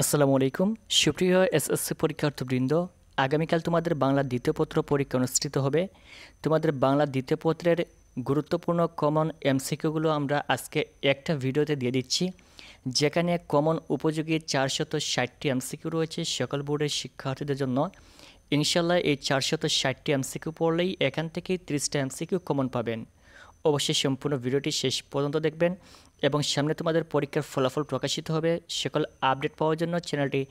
আসসালামু আলাইকুম সুপ্রিয় এসএসসি পরীক্ষার্থীবৃন্দ, আগামীকাল তোমাদের বাংলা দ্বিতীয় পত্র পরীক্ষা অনুষ্ঠিত হবে। তোমাদের বাংলা দ্বিতীয় পত্রের গুরুত্বপূর্ণ কমন এমসিকিউগুলো আমরা আজকে একটা ভিডিওতে দিয়ে দিচ্ছি, যেখানে কমন উপযোগী 460টি এমসিকিউ রয়েছে সকল বোর্ডের শিক্ষার্থীদের জন্য। ইনশাল্লাহ এই 460টি এমসিকিউ পড়লেই এখান থেকেই 30টা এমসিকিউ কমন পাবেন। অবশ্যই সম্পূর্ণ ভিডিওটি শেষ পর্যন্ত দেখবেন এবং সামনে তোমাদের পরীক্ষার ফলাফল প্রকাশিত হবে। সকল আপডেট পাওয়ার জন্য চ্যানেলটি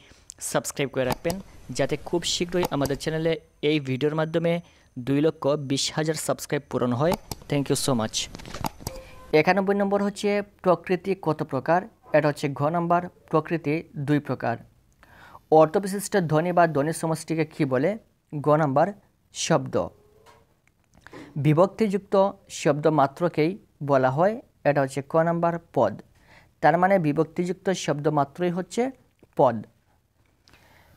সাবস্ক্রাইব করে রাখবেন, যাতে খুব শীঘ্রই আমাদের চ্যানেলে এই ভিডিওর মাধ্যমে 2,20,000 সাবস্ক্রাইব পূরণ হয়। Thank you so much. 91 number হচ্ছে প্রকৃতি কত প্রকার? এটা হচ্ছে ঘ নম্বর। প্রকৃতি দুই প্রকার। অর্থবিশিষ্ট ধ্বনি বা ধ্বনি সমষ্টিকে কী বলে? গ নম্বর শব্দ। বিভক্তিযুক্ত শব্দ মাত্রকেই বলা হয়, এটা হচ্ছে ক নম্বর পদ। তার মানে বিভক্তিযুক্ত শব্দ মাত্রই হচ্ছে পদ।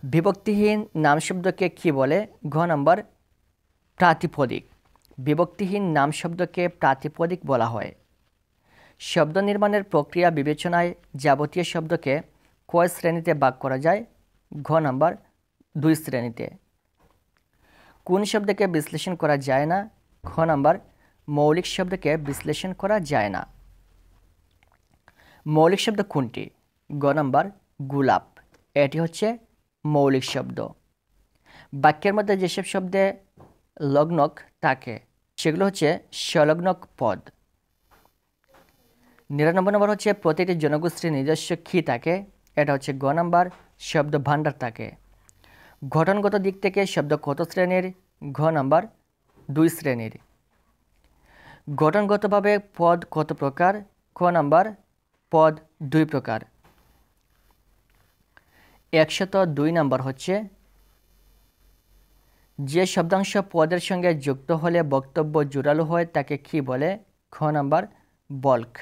বিভক্তিহীন নাম শব্দকে কী বলে? ঘ নম্বর প্রাতিপদিক। বিভক্তিহীন নাম শব্দকে প্রাতিপদিক বলা হয়। শব্দ নির্মাণের প্রক্রিয়া বিবেচনায় যাবতীয় শব্দকে কয় শ্রেণীতে ভাগ করা যায়? ঘ নম্বর 2 শ্রেণীতে। কোন শব্দকে বিশ্লেষণ করা যায় না? খ নম্বর মৌলিক শব্দকে বিশ্লেষণ করা যায় না। মৌলিক শব্দ কোনটি? গ নম্বর গোলাপ। এটি হচ্ছে মৌলিক শব্দ। বাক্যের মধ্যে যেসব শব্দে লগ্নক থাকে সেগুলো হচ্ছে সংলগ্নক পদ। 99 নম্বর হচ্ছে প্রতিটি জনগোষ্ঠীর নিজস্ব কী থাকে? এটা হচ্ছে গ নম্বর শব্দ ভাণ্ডার থাকে। গঠনগত দিক থেকে শব্দ কত শ্রেণীর? ঘ নম্বর 2 শ্রেণীর। গঠনগতভাবে পদ কত প্রকার? ক নম্বর পদ 2 প্রকার। 102 নম্বর হচ্ছে যে শব্দাংশ পদের সঙ্গে যুক্ত হলে বক্তব্য জোরালো হয় তাকে কি বলে? খ নম্বর বল্ক।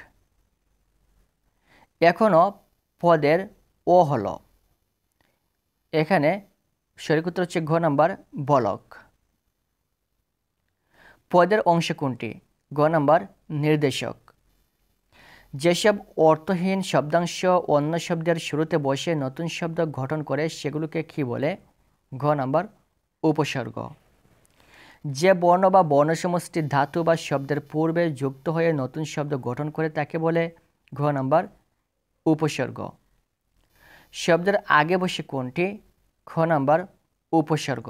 এখনও পদের ও হলো, এখানে সঠিক উত্তর হচ্ছে ঘ নম্বর বলক। পদের অংশ কোনটি? গ নম্বর নির্দেশক। যেসব অর্থহীন শব্দাংশ অন্য শব্দের শুরুতে বসে নতুন শব্দ গঠন করে সেগুলোকে কি বলে? ঘ নম্বর উপসর্গ। যে বর্ণ বা বর্ণসমষ্টি ধাতু বা শব্দের পূর্বে যুক্ত হয়ে নতুন শব্দ গঠন করে তাকে বলে? ঘ নম্বর উপসর্গ। শব্দের আগে বসে কোনটি? খ নম্বর উপসর্গ।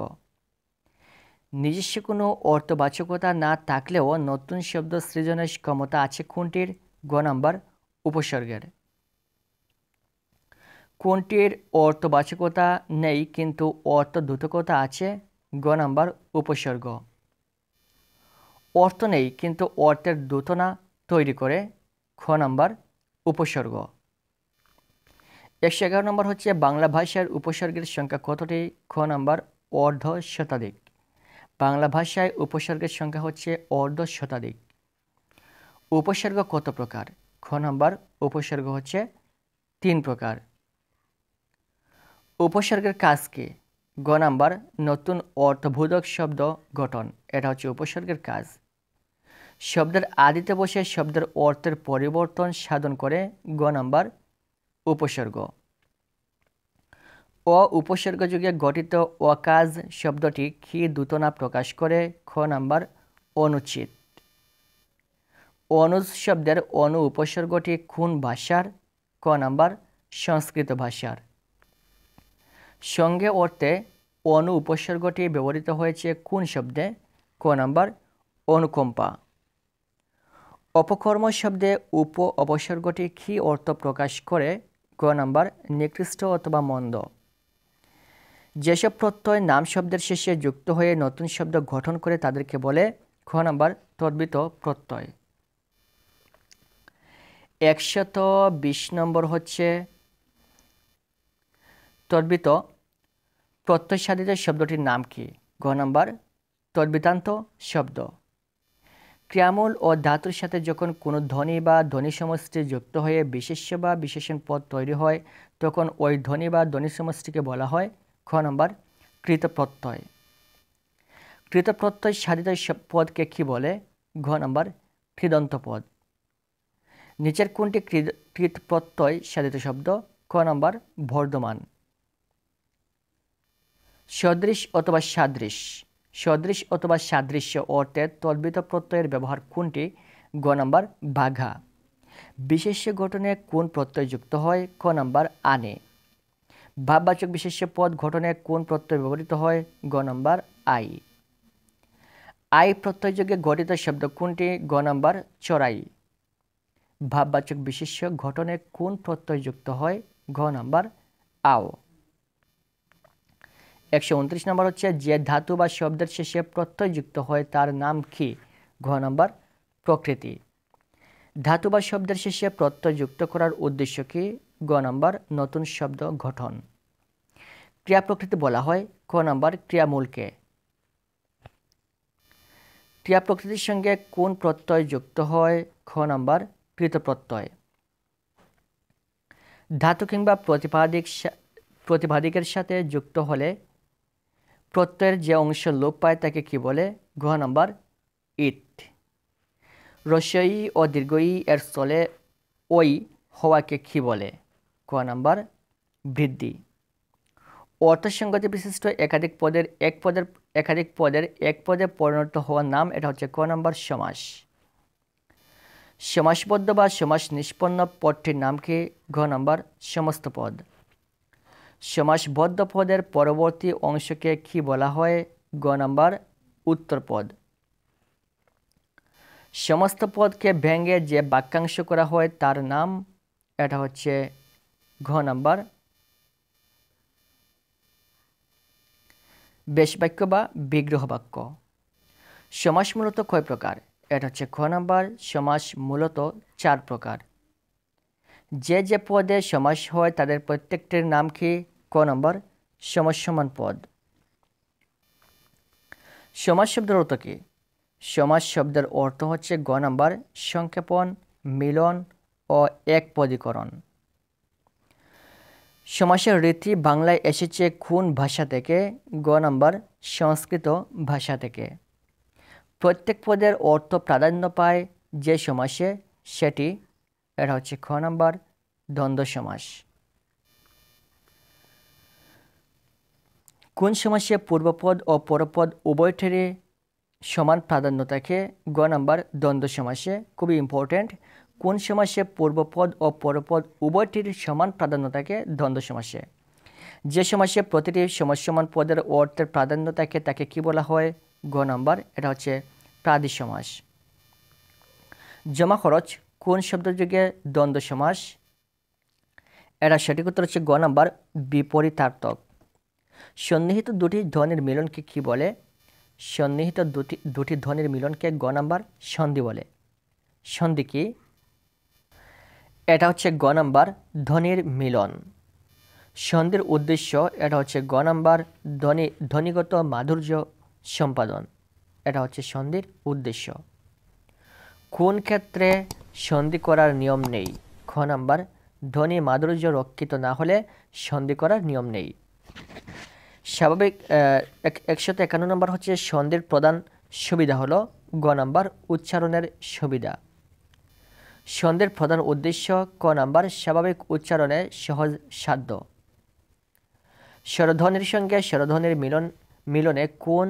নিজস্ব কোনো অর্থবাচকতা না থাকলেও নতুন শব্দ সৃজনের ক্ষমতা আছে কোনটির? গ নম্বর উপসর্গের। কোনটির অর্থবাচকতা নেই কিন্তু অর্থদ্যোতকতা আছে? গ নম্বর উপসর্গ। অর্থ নেই কিন্তু অর্থের দ্যোতনা তৈরি করে? খ নম্বর উপসর্গ। 111 নম্বর হচ্ছে বাংলা ভাষার উপসর্গের সংখ্যা কতটি? খ নম্বর অর্ধ শতাধিক। বাংলা ভাষায় উপসর্গের সংখ্যা হচ্ছে অর্ধ শতাধিক। উপসর্গ কত প্রকার? খ নম্বর উপসর্গ হচ্ছে 3 প্রকার। উপসর্গের কাজ কি? গ নম্বর নতুন অর্থবোধক শব্দ গঠন, এটা হচ্ছে উপসর্গের কাজ। শব্দের আদিতে বসে শব্দের অর্থের পরিবর্তন সাধন করে? গ নম্বর উপসর্গ। উপসর্গ যুগে গঠিত অকাজ শব্দটি কি দ্যোতনা প্রকাশ করে? খ নম্বর অনুচিত। অনুজ শব্দের অনু উপসর্গটি কোন ভাষার? ক নম্বর সংস্কৃত ভাষার। সঙ্গে অর্থে অনু উপসর্গটি ব্যবহৃত হয়েছে কোন শব্দে? ক নম্বর অনুকম্পা। অপকর্ম শব্দে উপ অপসর্গটি কি অর্থ প্রকাশ করে? গ নম্বর নিকৃষ্ট অথবা মন্দ। যেসব প্রত্যয় নাম শব্দের শেষে যুক্ত হয়ে নতুন শব্দ গঠন করে তাদেরকে বলে? খ নম্বর তদ্বিত প্রত্যয়। 120 নম্বর হচ্ছে তদ্বিত প্রত্যয় সাধিত শব্দটির নাম কি? গ নম্বর তদ্বিতান্ত শব্দ। ক্রিয়ামূল ও ধাতুর সাথে যখন কোনো ধ্বনি বা ধ্বনি সমষ্টি যুক্ত হয়ে বিশেষ্য বা বিশেষণ পদ তৈরি হয় তখন ওই ধ্বনি বা ধ্বনি সমষ্টিকে বলা হয়? খ নম্বর কৃতপ্রত্যয়। কৃতপ্রত্যয় সাধিত পদকে কি বলে? ঘ নম্বর কৃদন্ত পদ। নিচের কোনটি কৃতপ্রত্যয় সাধিত শব্দ? ক নাম্বার বর্ধমান। সদৃশ অথবা সাদৃশ, সদৃশ অথবা সাদৃশ্য অর্থে তদ্বিত প্রত্যয়ের ব্যবহার কোনটি? গ নাম্বার বাঘা। বিশেষ্য গঠনে কোন প্রত্যয় যুক্ত হয়? ক নাম্বার আনে। ভাববাচক বিশেষ্য পদ গঠনে কোন প্রত্যয় ব্যবহৃত হয়? গ নাম্বার আই। আই প্রত্যয়যোগে গঠিত শব্দ কোনটি? গ নাম্বার চড়াই। ভাববাচক বিশেষ্য গঠনে কোন প্রত্যয় যুক্ত হয়? ঘ নাম্বার আও। 129 নম্বর হচ্ছে যে ধাতু বা শব্দের শেষে প্রত্যয় যুক্ত হয় তার নাম কি? ঘ নাম্বার প্রকৃতি। ধাতু বা শব্দের শেষে প্রত্যয় যুক্ত করার উদ্দেশ্য কি? গ নাম্বার নতুন শব্দ গঠন। ক্রিয়া প্রকৃতি বলা হয় ক নাম্বার ক্রিয়ামূলকে। ক্রিয়া প্রকৃতির সঙ্গে কোন প্রত্যয় যুক্ত হয়? খ নাম্বার কৃত প্রত্যয়। ধাতু কিংবা প্রতিপাদিকের সাথে যুক্ত হলে প্রত্যয়ের যে অংশ লোপ পায় তাকে কি বলে? ঘ নাম্বার ইট। রস্যই ও দীর্ঘই এর স্থলে ওই হওয়াকে কি বলে? ক নাম্বার বৃদ্ধি। অর্থসঙ্গতি বিশিষ্ট একাধিক পদের এক পদে পরিণত হওয়ার নাম, এটা হচ্ছে ক নাম্বার সমাস। সমাসবদ্ধ বা সমাস নিষ্পন্ন পদটির নাম কি? ঘ নাম্বার সমস্ত পদ। সমাসবদ্ধ পদের পরবর্তী অংশকে কি বলা হয়? গ নাম্বার উত্তরপদ। সমস্ত পদকে ভেঙে যে বাক্যাংশ করা হয় তার নাম, এটা হচ্ছে ঘ নাম্বার বেশ বাক্য বা বিগ্রহ বাক্য। সমাস মূলত কয় প্রকার? এটা হচ্ছে খ নাম্বার সমাস মূলত 4 প্রকার। যে যে পদে সমাস হয় তাদের প্রত্যেকটির নাম কি? ক নাম্বার সমাসসমান পদ। সমাস শব্দের অর্থ কি? সমাস শব্দের অর্থ হচ্ছে গ নাম্বার সংক্ষেপণ, মিলন ও একপদীকরণ। সমাসের রীতি বাংলায় এসেছে কোন ভাষা থেকে? গ নাম্বার সংস্কৃত ভাষা থেকে। প্রত্যেক পদের অর্থ প্রাধান্য পায় যে সমাসে, সেটি, এটা হচ্ছে খ নাম্বার দ্বন্দ্ব সমাস। কোন সমাসে পূর্বপদ ও পরপদ উভয়টিরই সমান প্রাধান্য থাকে? গ নাম্বার দ্বন্দ্ব সমাসে। খুবই ইম্পর্টেন্ট। কোন সমাসে পূর্বপদ ও পরপদ উভয়টির সমান প্রাধান্য থাকে? দ্বন্দ্ব সমাসে। যে সমাসে প্রতিটি সমান পদের অর্থের প্রাধান্য থাকে তাকে কি বলা হয়? গ নাম্বার, এটা হচ্ছে প্রাদি সমাস। জমা খরচ কোন শব্দযোগে দ্বন্দ্ব সমাস? এটা সঠিক উত্তর হচ্ছে গ নাম্বার বিপরীতার্থক। সন্নিহিত দুটি ধ্বনির মিলনকে কি বলে? সন্নিহিত দুটি ধ্বনির মিলনকে গ নাম্বার সন্ধি বলে। সন্ধি কি? এটা হচ্ছে গ নাম্বার ধ্বনির মিলন। সন্ধির উদ্দেশ্য, এটা হচ্ছে গ নাম্বার ধ্বনিগত মাধুর্য সম্পাদন। এটা হচ্ছে সন্ধির উদ্দেশ্য। কোন ক্ষেত্রে সন্ধি করার নিয়ম নেই? খ নাম্বার ধ্বনি মাধুর্য রক্ষিত না হলে সন্ধি করার নিয়ম নেই। স্বাভাবিক 151 নম্বর হচ্ছে সন্ধির প্রধান সুবিধা হলো গ নাম্বার উচ্চারণের সুবিধা। সন্ধির প্রধান উদ্দেশ্য ক নাম্বার স্বাভাবিক উচ্চারণে সহজ সাধ্য। স্বরধ্বনির সঙ্গে স্বরধ্বনির মিলনে কোন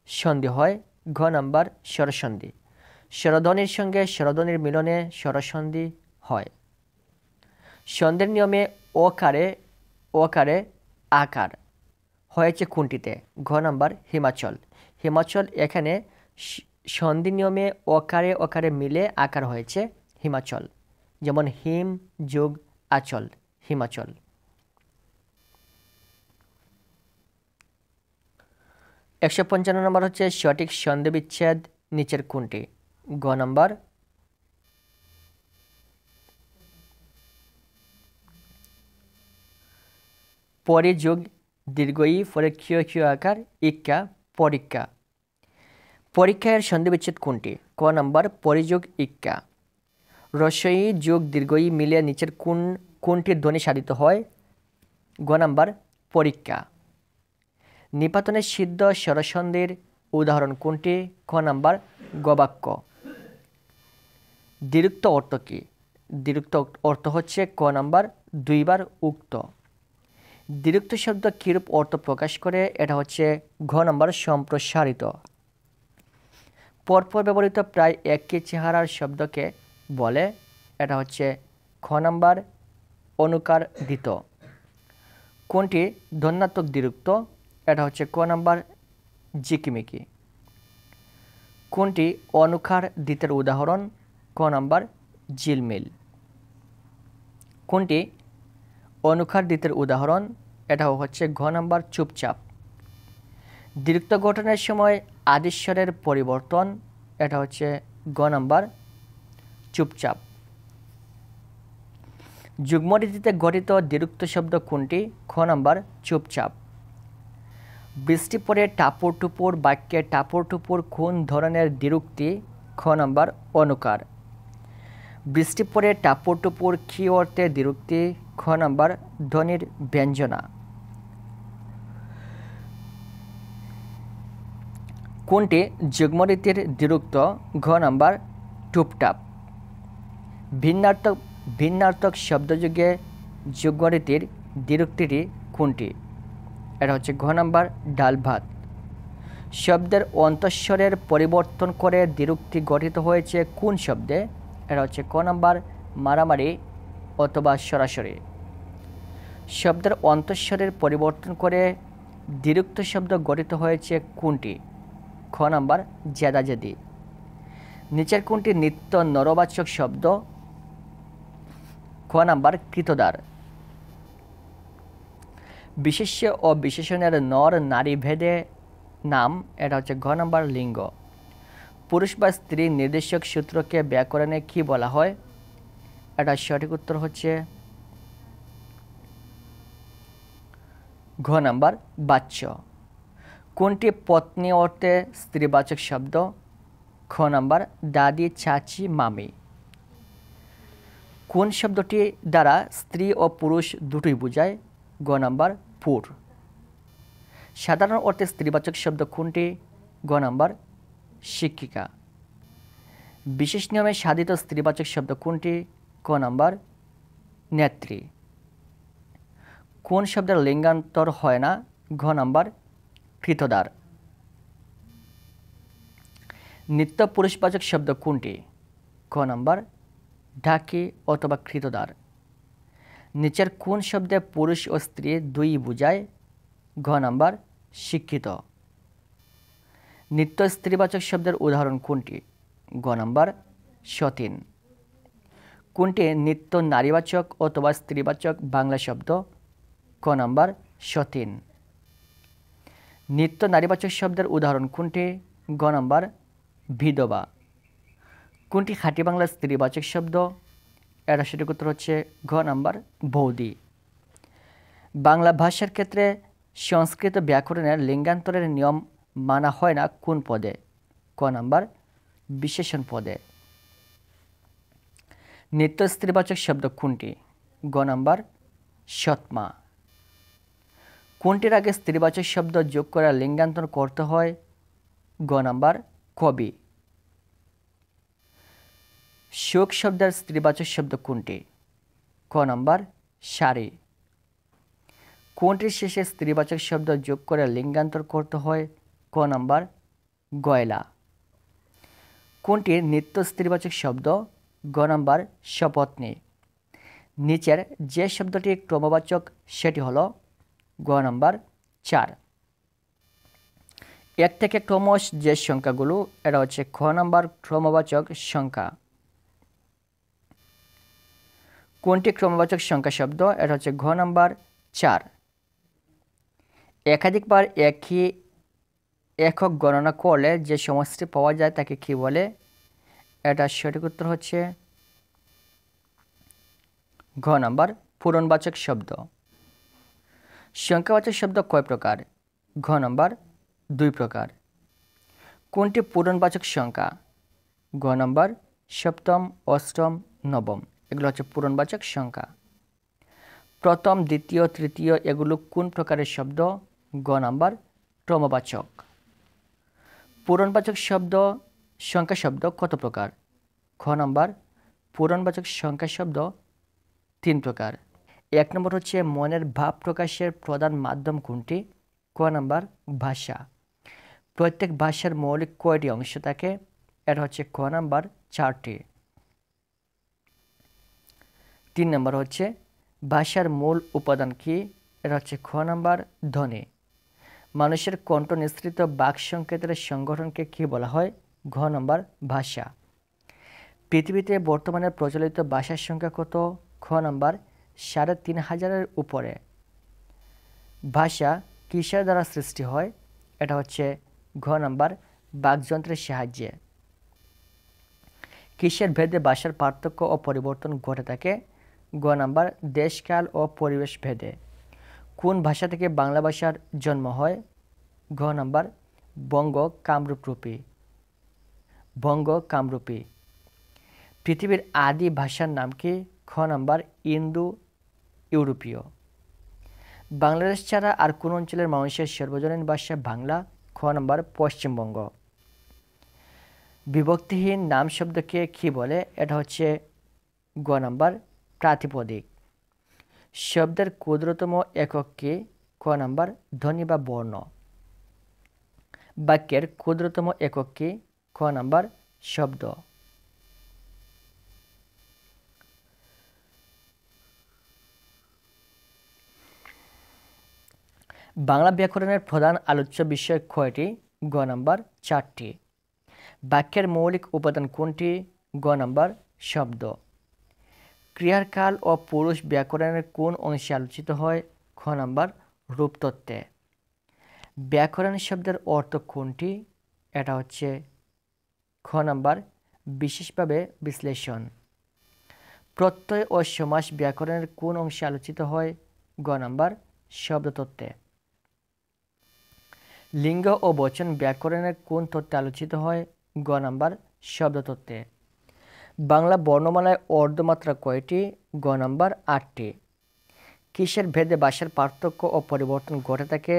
সন্ধি হয়? ঘ নাম্বার স্বরসন্ধি। স্বরধ্বনির সঙ্গে স্বরধ্বনির মিলনে স্বরসন্ধি হয়। সন্ধির নিয়মে অকারে আকার হয়েছে কোনটিতে? ঘ নাম্বার হিমাচল। হিমাচল এখানে সন্ধি নিয়মে অকারে মিলে আকার হয়েছে হিমাচল। যেমন হিম যোগ আচল, হিমাচল। একশো 55 নম্বর হচ্ছে সঠিক সন্ধি বিচ্ছেদ নিচের কোনটি? গ নাম্বার পরি যোগ দীর্ঘই পরে ক্ষীয় আকার ইক্কা পরীক্ষা। পরীক্ষা এর সন্ধি বিচ্ছেদ কোনটি? ক নাম্বার পরিযোগ ইক্কা। রস্বই যোগ দীর্ঘই মিলে নিচের কোনটির ধ্বনি সাধিত হয়? গ নাম্বার পরীক্ষা। নিপাতনের সিদ্ধ স্বরসন্ধির উদাহরণ কোনটি? ক নাম্বার গবাক্য। দ্বিরুক্ত অর্থ কি? দ্বিরুক্ত অর্থ হচ্ছে ক নাম্বার দুইবার উক্ত। দ্বিরুক্ত শব্দ কিরূপ অর্থ প্রকাশ করে? এটা হচ্ছে ঘ নম্বর সম্প্রসারিত। পরপর ব্যবহৃত প্রায় একই চেহারার শব্দকে বলে? এটা হচ্ছে খ নম্বর অনুকার দিত। কোনটি ধন্যাত্মক দ্বিরুক্ত? এটা হচ্ছে ক নম্বর ঝিকিমিকি। কোনটি অনুকার দিতের উদাহরণ? ক নম্বর ঝিলমিল। কোনটি অনুকার দিতের উদাহরণ? এটা হচ্ছে ঘ নম্বর চুপচাপ। দ্বিরুক্ত গঠনের সময় আদিস্বরের পরিবর্তন? এটা হচ্ছে গ নম্বর চুপচাপ। যুগ্মরীতিতে গঠিত দ্বিরুক্ত শব্দ কোনটি? খ নম্বর চুপচাপ। বৃষ্টি পড়ে টাপুর টুপুর বাক্যে টাপুর টুপুর কোন ধরনের দ্বিরুক্তি? খ নম্বর অনুকার। বৃষ্টি পড়ে টাপুর টুপুর কি অর্থে দ্বিরুক্তি? খ নম্বর ধ্বনির ব্যঞ্জনা। কোনটি যুগ্মরীতির দ্বিরুক্ত? ঘ নম্বর টুপটাপ। ভিন্নার্থক শব্দযুগে যুগ্মরীতির দ্বিরুক্তিটি কোনটি? এটা হচ্ছে ঘ নম্বর ডাল ভাত। শব্দের অন্তঃস্বরের পরিবর্তন করে দ্বিরুক্তি গঠিত হয়েছে কোন শব্দে? এটা হচ্ছে ক নম্বর মারামারি অথবা সরাসরি। শব্দের অন্তঃস্বরের পরিবর্তন করে দ্বিরুক্ত শব্দ গঠিত হয়েছে কোনটি? খ নম্বর জেদাজেদি। নিচের কোনটি নিত্য নরবাচক শব্দ? খ নম্বর কৃতদার। বিশেষ্য ও বিশেষণের নর নারী ভেদে নাম? এটা হচ্ছে ঘ নম্বর লিঙ্গ। পুরুষ বা স্ত্রী নির্দেশক সূত্রকে ব্যাকরণে কি বলা হয়? এটা সঠিক উত্তর হচ্ছে ঘ নম্বর বাচ্য। কোনটি পত্নী অর্থে স্ত্রীবাচক শব্দ? খ নম্বর দাদি চাচি মামি। কোন শব্দটি দ্বারা স্ত্রী ও পুরুষ দুটোই বোঝায়? গ নম্বর পুর। সাধারণ অর্থে স্ত্রীবাচক শব্দ কোনটি? গ নম্বর শিক্ষিকা। বিশেষ নিয়মে সাধিত স্ত্রীবাচক শব্দ কোনটি? ক নম্বর নেত্রী। কোন শব্দের লিঙ্গান্তর হয় না? ঘ নম্বর কৃতদার। নিত্য পুরুষবাচক শব্দ কোনটি? ক নম্বর ঢাকি অথবা কৃতদার। নিচের কোন শব্দে পুরুষ ও স্ত্রী দুই বোঝায়? ঘ নম্বর শিক্ষিত। নিত্য স্ত্রীবাচক শব্দের উদাহরণ কোনটি? গ নম্বর সতীন। কোনটি নিত্য নারীবাচক অথবা স্ত্রীবাচক বাংলা শব্দ? ক নম্বর সতীন। নিত্য নারীবাচক শব্দের উদাহরণ কোনটি? গ নম্বর বিধবা। কোনটি খাঁটি বাংলা স্ত্রীবাচক শব্দ? এটা সঠিক উত্তর হচ্ছে ঘ নম্বর বৌদি। বাংলা ভাষার ক্ষেত্রে সংস্কৃত ব্যাকরণের লিঙ্গান্তরের নিয়ম মানা হয় না কোন পদে? ক নম্বর বিশেষণ পদে। নিত্য স্ত্রীবাচক শব্দ কোনটি? গ নম্বর সৎমা। কোনটির আগে স্ত্রীবাচক শব্দ যোগ করে লিঙ্গান্তর করতে হয়? গ নম্বর কবি। শোক শব্দের স্ত্রীবাচক শব্দ কোনটি? ক নম্বর শাড়ি। কোনটির শেষে স্ত্রীবাচক শব্দ যোগ করে লিঙ্গান্তর করতে হয়? ক নম্বর গয়লা। কোনটি নিত্য স্ত্রীবাচক শব্দ? গ নম্বর সপত্নী। নিচের যে শব্দটি ক্রমবাচক সেটি হলো? গ নম্বর 4। এক থেকে ক্রমশ যে সংখ্যাগুলো, এটা হচ্ছে খ নম্বর ক্রমবাচক সংখ্যা। কোনটি ক্রমবাচক সংখ্যা শব্দ? এটা হচ্ছে ঘ নম্বর 4। একাধিকবার একই একক গণনা করলে যে সমষ্টি পাওয়া যায় তাকে কি বলে? এটা সঠিক উত্তর হচ্ছে ঘ নম্বর পূরণবাচক শব্দ। সংখ্যাবাচক শব্দ কয় প্রকার? ঘ নম্বর 2 প্রকার। কোনটি পূরণবাচক সংখ্যা? গ নম্বর সপ্তম, অষ্টম, নবম। এগুলো হচ্ছে পূরণবাচক সংখ্যা। প্রথম, দ্বিতীয়, তৃতীয় এগুলো কোন প্রকারের শব্দ? গ নম্বর ক্রমবাচক। পূরণবাচক শব্দ সংখ্যা শব্দ কত প্রকার? খ নম্বর পূরণবাচক সংখ্যা শব্দ 3 প্রকার। এক নম্বর হচ্ছে মনের ভাব প্রকাশের প্রধান মাধ্যম কোনটি? ক নাম্বার ভাষা। প্রত্যেক ভাষার মৌলিক কয়টি অংশ থাকে? এটা হচ্ছে ক নাম্বার 4টি। 3 নম্বর হচ্ছে ভাষার মূল উপাদান কি? এটা হচ্ছে খ নাম্বার ধ্বনি। মানুষের কণ্ঠ নিঃসৃত বাক সংকেতের সংগঠনকে কি বলা হয়? ঘ নাম্বার ভাষা। পৃথিবীতে বর্তমানে প্রচলিত ভাষার সংখ্যা কত? খ নাম্বার ৩,৫০০-এর উপরে। ভাষা কিসের দ্বারা সৃষ্টি হয়? এটা হচ্ছে ঘ নাম্বার বাকযন্ত্রের সাহায্যে। কিসের ভেদে ভাষার পার্থক্য ও পরিবর্তন ঘটে থাকে? গ নাম্বার দেশকাল ও পরিবেশ ভেদে। কোন ভাষা থেকে বাংলা ভাষার জন্ম হয়? ঘ নাম্বার বঙ্গ কামরূপী। বঙ্গ কামরূপী। পৃথিবীর আদি ভাষার নাম কি? খ নাম্বার ইন্দো ইউরোপীয়। বাংলাদেশ ছাড়া আর কোন অঞ্চলের মানুষের সর্বজনীন ভাষা বাংলা? খ নাম্বার পশ্চিমবঙ্গ। বিভক্তিহীন নাম শব্দকে কি বলে? এটা হচ্ছে গ নাম্বার প্রাতিপদিক। শব্দের ক্ষুদ্রতম একক কি? ক নাম্বার ধ্বনি বা বর্ণ। বাক্যের ক্ষুদ্রতম একক কি? খ নাম্বার শব্দ। বাংলা ব্যাকরণের প্রধান আলোচ্য বিষয় কয়টি? গ নাম্বার 4টি। বাক্যের মৌলিক উপাদান কোনটি? গ নাম্বার শব্দ। ক্রিয়ার কাল ও পুরুষ ব্যাকরণের কোন অংশে আলোচিত হয়? খ নাম্বার রূপতত্ত্বে। ব্যাকরণ শব্দের অর্থ কোনটি? এটা হচ্ছে খ নাম্বার বিশেষভাবে বিশ্লেষণ। প্রত্যয় ও সমাস ব্যাকরণের কোন অংশে আলোচিত হয়? গ নাম্বার শব্দতত্ত্বে। লিঙ্গ ও বচন ব্যাকরণের কোন তত্ত্বে আলোচিত হয়? গ নাম্বার শব্দতত্ত্বে। বাংলা বর্ণমালায় অর্ধমাত্রা কয়টি? গ নাম্বার 8টি। কিসের ভেদে ভাষার পার্থক্য ও পরিবর্তন ঘটে থাকে?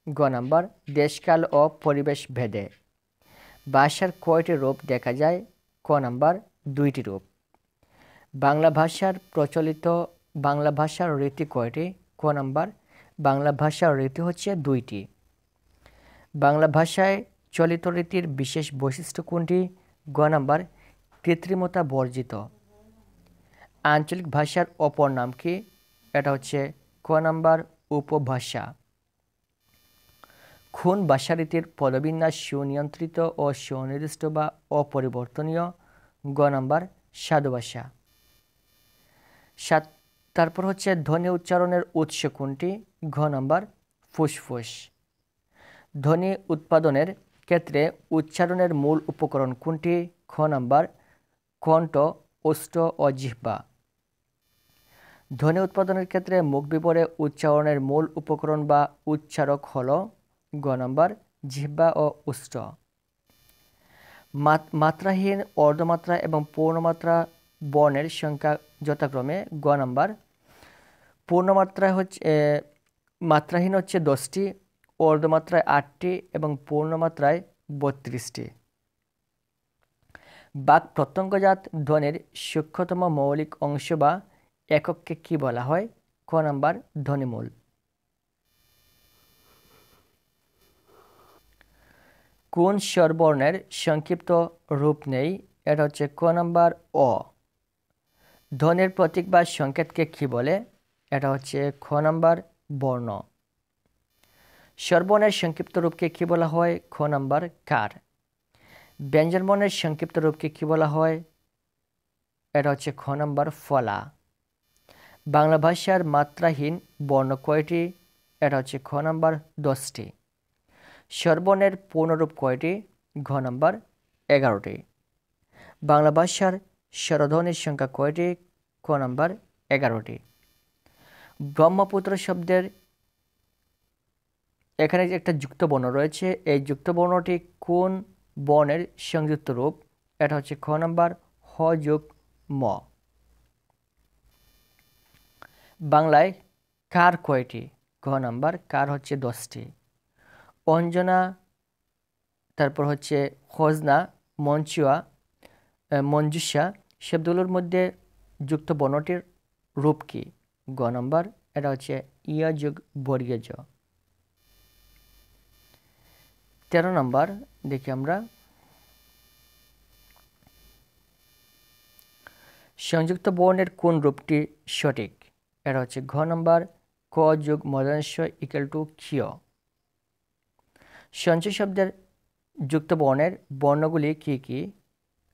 গ নাম্বার দেশকাল ও পরিবেশ ভেদে। ভাষার কয়টি রূপ দেখা যায়? ক নাম্বার 2টি রূপ। বাংলা ভাষার প্রচলিত বাংলা ভাষার রীতি কয়টি? ক নাম্বার বাংলা ভাষার রীতি হচ্ছে 2টি। বাংলা ভাষায় চলিত রীতির বিশেষ বৈশিষ্ট্য কোনটি? গ নাম্বার কৃত্রিমতা বর্জিত। আঞ্চলিক ভাষার অপর নাম কি? এটা হচ্ছে ক নাম্বার উপভাষা। কোন ভাষারীতির পদবিন্যাস সুনিয়ন্ত্রিত ও সুনির্দিষ্ট বা অপরিবর্তনীয়? গ নাম্বার সাধু ভাষা। তারপর হচ্ছে ধ্বনি উচ্চারণের উৎস কোনটি? ঘ নাম্বার ফুসফুস। ধ্বনি উৎপাদনের ক্ষেত্রে উচ্চারণের মূল উপকরণ কোনটি? খ নাম্বার কণ্ঠ, ওষ্ঠ ও জিহ্বা। ধ্বনি উৎপাদনের ক্ষেত্রে মুখ বিবরে উচ্চারণের মূল উপকরণ বা উচ্চারক হল? গ নাম্বার জিহ্বা ও ওষ্ঠ। মাত্রাহীন, অর্ধমাত্রা এবং পূর্ণমাত্রা বর্ণের সংখ্যা যথাক্রমে গ নাম্বার পূর্ণমাত্রায় হচ্ছে মাত্রাহীন হচ্ছে 10টি, অর্ধমাত্রায় 8টি এবং পূর্ণমাত্রায় 32টি। বাক প্রত্যঙ্গজাত ধ্বনির সূক্ষ্মতম মৌলিক অংশ বা একককে কি বলা হয়? ক নাম্বার ধ্বনিমূল। কোন স্বরবর্ণের সংক্ষিপ্ত রূপ নেই? এটা হচ্ছে ক নাম্বার অ। ধ্বনির প্রতীক বা সংকেতকে কি বলে? এটা হচ্ছে খ নাম্বার বর্ণ। স্বরবর্ণের সংক্ষিপ্ত রূপকে কি বলা হয়? খ নাম্বার কার। ব্যঞ্জনবর্ণের সংক্ষিপ্ত রূপকে কি বলা হয়? এটা হচ্ছে খ নাম্বার ফলা। বাংলা ভাষার মাত্রাহীন বর্ণ কয়টি? এটা হচ্ছে খ নাম্বার 10টি। স্বরবর্ণের পূর্ণরূপ কয়টি? ঘ নাম্বার 11টি। বাংলা ভাষার স্বরধ্বনির সংখ্যা কয়টি? ক নাম্বার 11টি। ব্রহ্মপুত্র শব্দের এখানে যে একটা যুক্ত বর্ণ রয়েছে, এই যুক্ত বর্ণটি কোন বর্ণের সংযুক্ত রূপ? এটা হচ্ছে খ নাম্বার হ যোগ ম। বাংলায় কার কয়টি? ঘ নাম্বার কার হচ্ছে 10টি। অঞ্জনা, তারপর হচ্ছে খজনা, মঞ্চুয়া, মঞ্জুষা শব্দগুলোর মধ্যে যুক্ত বর্ণটির রূপ কি? গ নাম্বার এটা হচ্ছে ইয় যোগ বর্গীয় জ। 13 নাম্বার দেখি আমরা সংযুক্ত বর্ণের কোন রূপটি সঠিক? এটা হচ্ছে ঘ নাম্বার ক যোগ মূর্ধন্য ইকুয়াল টু ক্ষিয়। সঞ্চয় শব্দের যুক্ত বর্ণের বর্ণগুলি কি কি?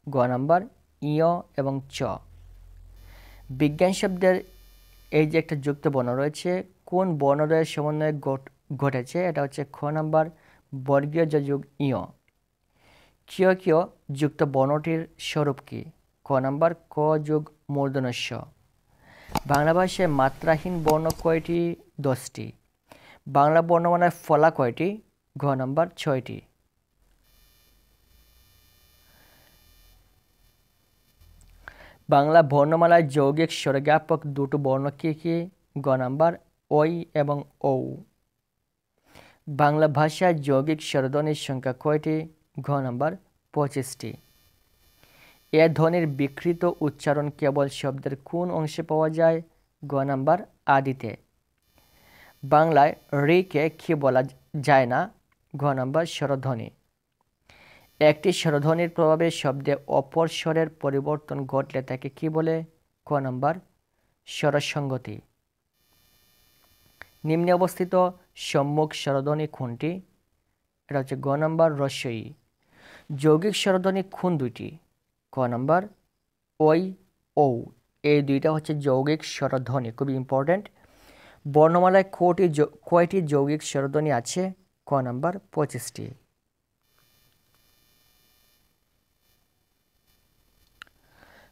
গ নাম্বার ইয় এবং চ। বিজ্ঞান শব্দের এই যে একটা যুক্ত বর্ণ রয়েছে কোন বর্ণদ্বয়ের সমন্বয়ে ঘটেছে? এটা হচ্ছে খ নাম্বার বর্গীয় জ যোগ ইয়। ক্ষিয় ক্ষিয় যুক্ত বর্ণটির স্বরূপ কি? ক নাম্বার ক যোগ মূর্ধন্য ষ। বাংলা ভাষায় মাত্রাহীন বর্ণ কয়টি? 10টি। বাংলা বর্ণমালায় ফলা কয়টি? ঘ নাম্বার 6টি। বাংলা বর্ণমালায় যৌগিক স্বরজ্ঞাপক দুটো বর্ণ কি কি? গ নাম্বার ঐ এবং ঔ। বাংলা ভাষায় যৌগিক স্বরধ্বনির সংখ্যা কয়টি? ঘ নাম্বার 25টি। এ ধ্বনির বিকৃত উচ্চারণ কেবল শব্দের কোন অংশে পাওয়া যায়? গ নাম্বার আদিতে। বাংলায় ঋকে কি বলা যায় না? ঘ নাম্বার স্বরধ্বনি। একটি স্বরধ্বনির প্রভাবে শব্দে অপর স্বরের পরিবর্তন ঘটলে তাকে কি বলে? ক নাম্বার স্বরসঙ্গতি। নিম্নে অবস্থিত সম্মুখ স্বরধ্বনি কোনটি? এটা হচ্ছে গ নাম্বার রস্বই। যৌগিক স্বরধ্বনি কোন দুইটি? ক নাম্বার ঐ ঔ। এই দুইটা হচ্ছে যৌগিক স্বরধ্বনি, খুবই ইম্পর্টেন্ট। বর্ণমালায় কয়টি যৌগিক স্বরধ্বনি আছে? ক নাম্বার 25টি।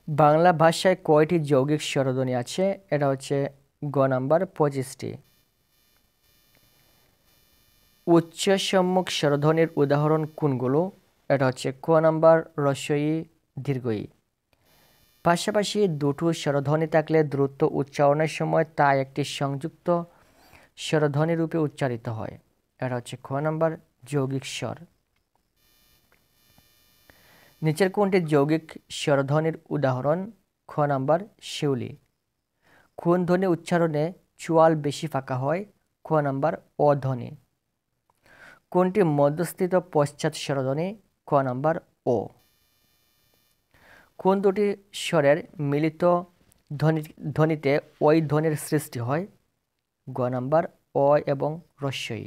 বাংলা ভাষায় কয়টি যৌগিক স্বরধ্বনি আছে? এটা হচ্ছে গ নাম্বার 25টি। উচ্চ সম্মুখ স্বরধ্বনির উদাহরণ কোনগুলো? এটা হচ্ছে ক নাম্বার রস্বই দীর্ঘই। পাশাপাশি দুটো স্বরধ্বনি থাকলে দ্রুত উচ্চারণের সময় তা একটি সংযুক্ত স্বরধ্বনি রূপে উচ্চারিত হয়। এটা হচ্ছে খ নাম্বার যৌগিক স্বর। নিচের কোনটি যৌগিক স্বরধ্বনির উদাহরণ? খ নাম্বার শিউলি। কোন ধ্বনি উচ্চারণে চোয়াল বেশি ফাঁকা হয়? খ নাম্বার অ ধ্বনি। কোনটি মধ্যস্থিত পশ্চাৎ স্বরধ্বনি? ক নাম্বার ও। কোন দুটি স্বরের মিলিত ধ্বনিতে ওই ধ্বনির সৃষ্টি হয়? গ নাম্বার অ এবং রস্বই।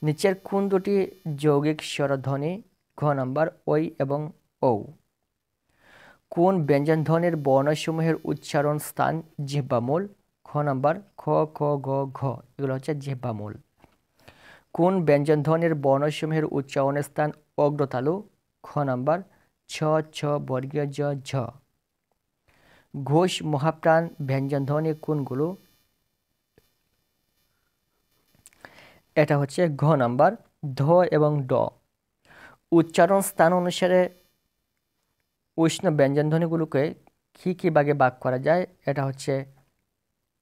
নিচের কোন দুটি যৌগিক স্বরধ্বনি? ঘ নাম্বার ঐ এবং ঔ। কোন ব্যঞ্জনধ্বনির বর্ণসমূহের উচ্চারণ স্থান জিহ্বামূল? খ নাম্বার খ খ গ ঘ, এগুলো হচ্ছে জিহ্বামূল। কোন ব্যঞ্জনধ্বনির বর্ণসমূহের উচ্চারণের স্থান অগ্রতালু? খ নাম্বার ছ ছ বর্গীয় জ ঝ। ঘোষ মহাপ্রাণ ব্যঞ্জনধ্বনি কোনগুলো? এটা হচ্ছে ঘ নাম্বার ধ এবং ড। উচ্চারণ স্থান অনুসারে উষ্ণ ব্যঞ্জনধ্বনিগুলোকে কি ভাগে ভাগ করা যায়? এটা হচ্ছে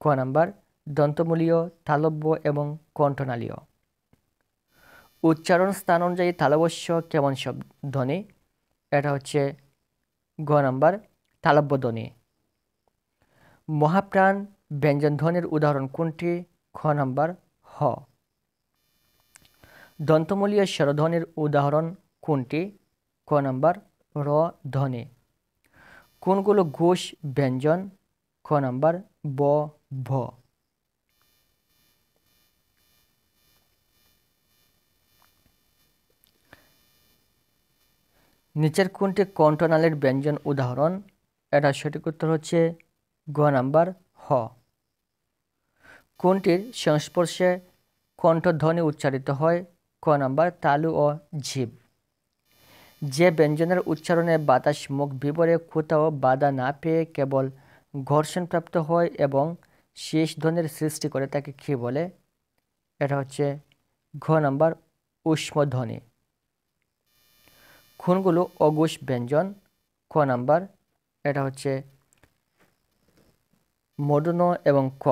ক নাম্বার দন্তমূলীয়, তালব্য এবং কণ্ঠনালীয়। উচ্চারণ স্থান অনুযায়ী তালবস্য কেমন ধ্বনি? এটা হচ্ছে গ নাম্বার তালব্য ধ্বনি। মহাপ্রাণ ব্যঞ্জনধ্বনির উদাহরণ কোনটি? খ নাম্বার হ। দন্তমূলীয় স্বরধ্বনির উদাহরণ কোনটি? ক নাম্বার র ধ্বনি। কোনগুলো ঘোষ ব্যঞ্জন? খ নাম্বার ব ভ। নিচের কোনটি কণ্ঠনালীর ব্যঞ্জন উদাহরণ? এটা সঠিক উত্তর হচ্ছে গ নাম্বার হ। কোনটির সংস্পর্শে কণ্ঠধ্বনি উচ্চারিত হয়? ক নাম্বার তালু ও জিভ। যে ব্যঞ্জনের উচ্চারণে বাতাস মুখ বিবরে কোথাও বাধা না পেয়ে কেবল ঘর্ষণপ্রাপ্ত হয় এবং শেষ ধ্বনির সৃষ্টি করে তাকে কী বলে? এটা হচ্ছে ঘ নাম্বার ঊষ্মধ্বনি। কোনগুলো অঘোষ ব্যঞ্জন? ক নাম্বার এটা হচ্ছে মূর্ধন্য এবং ক।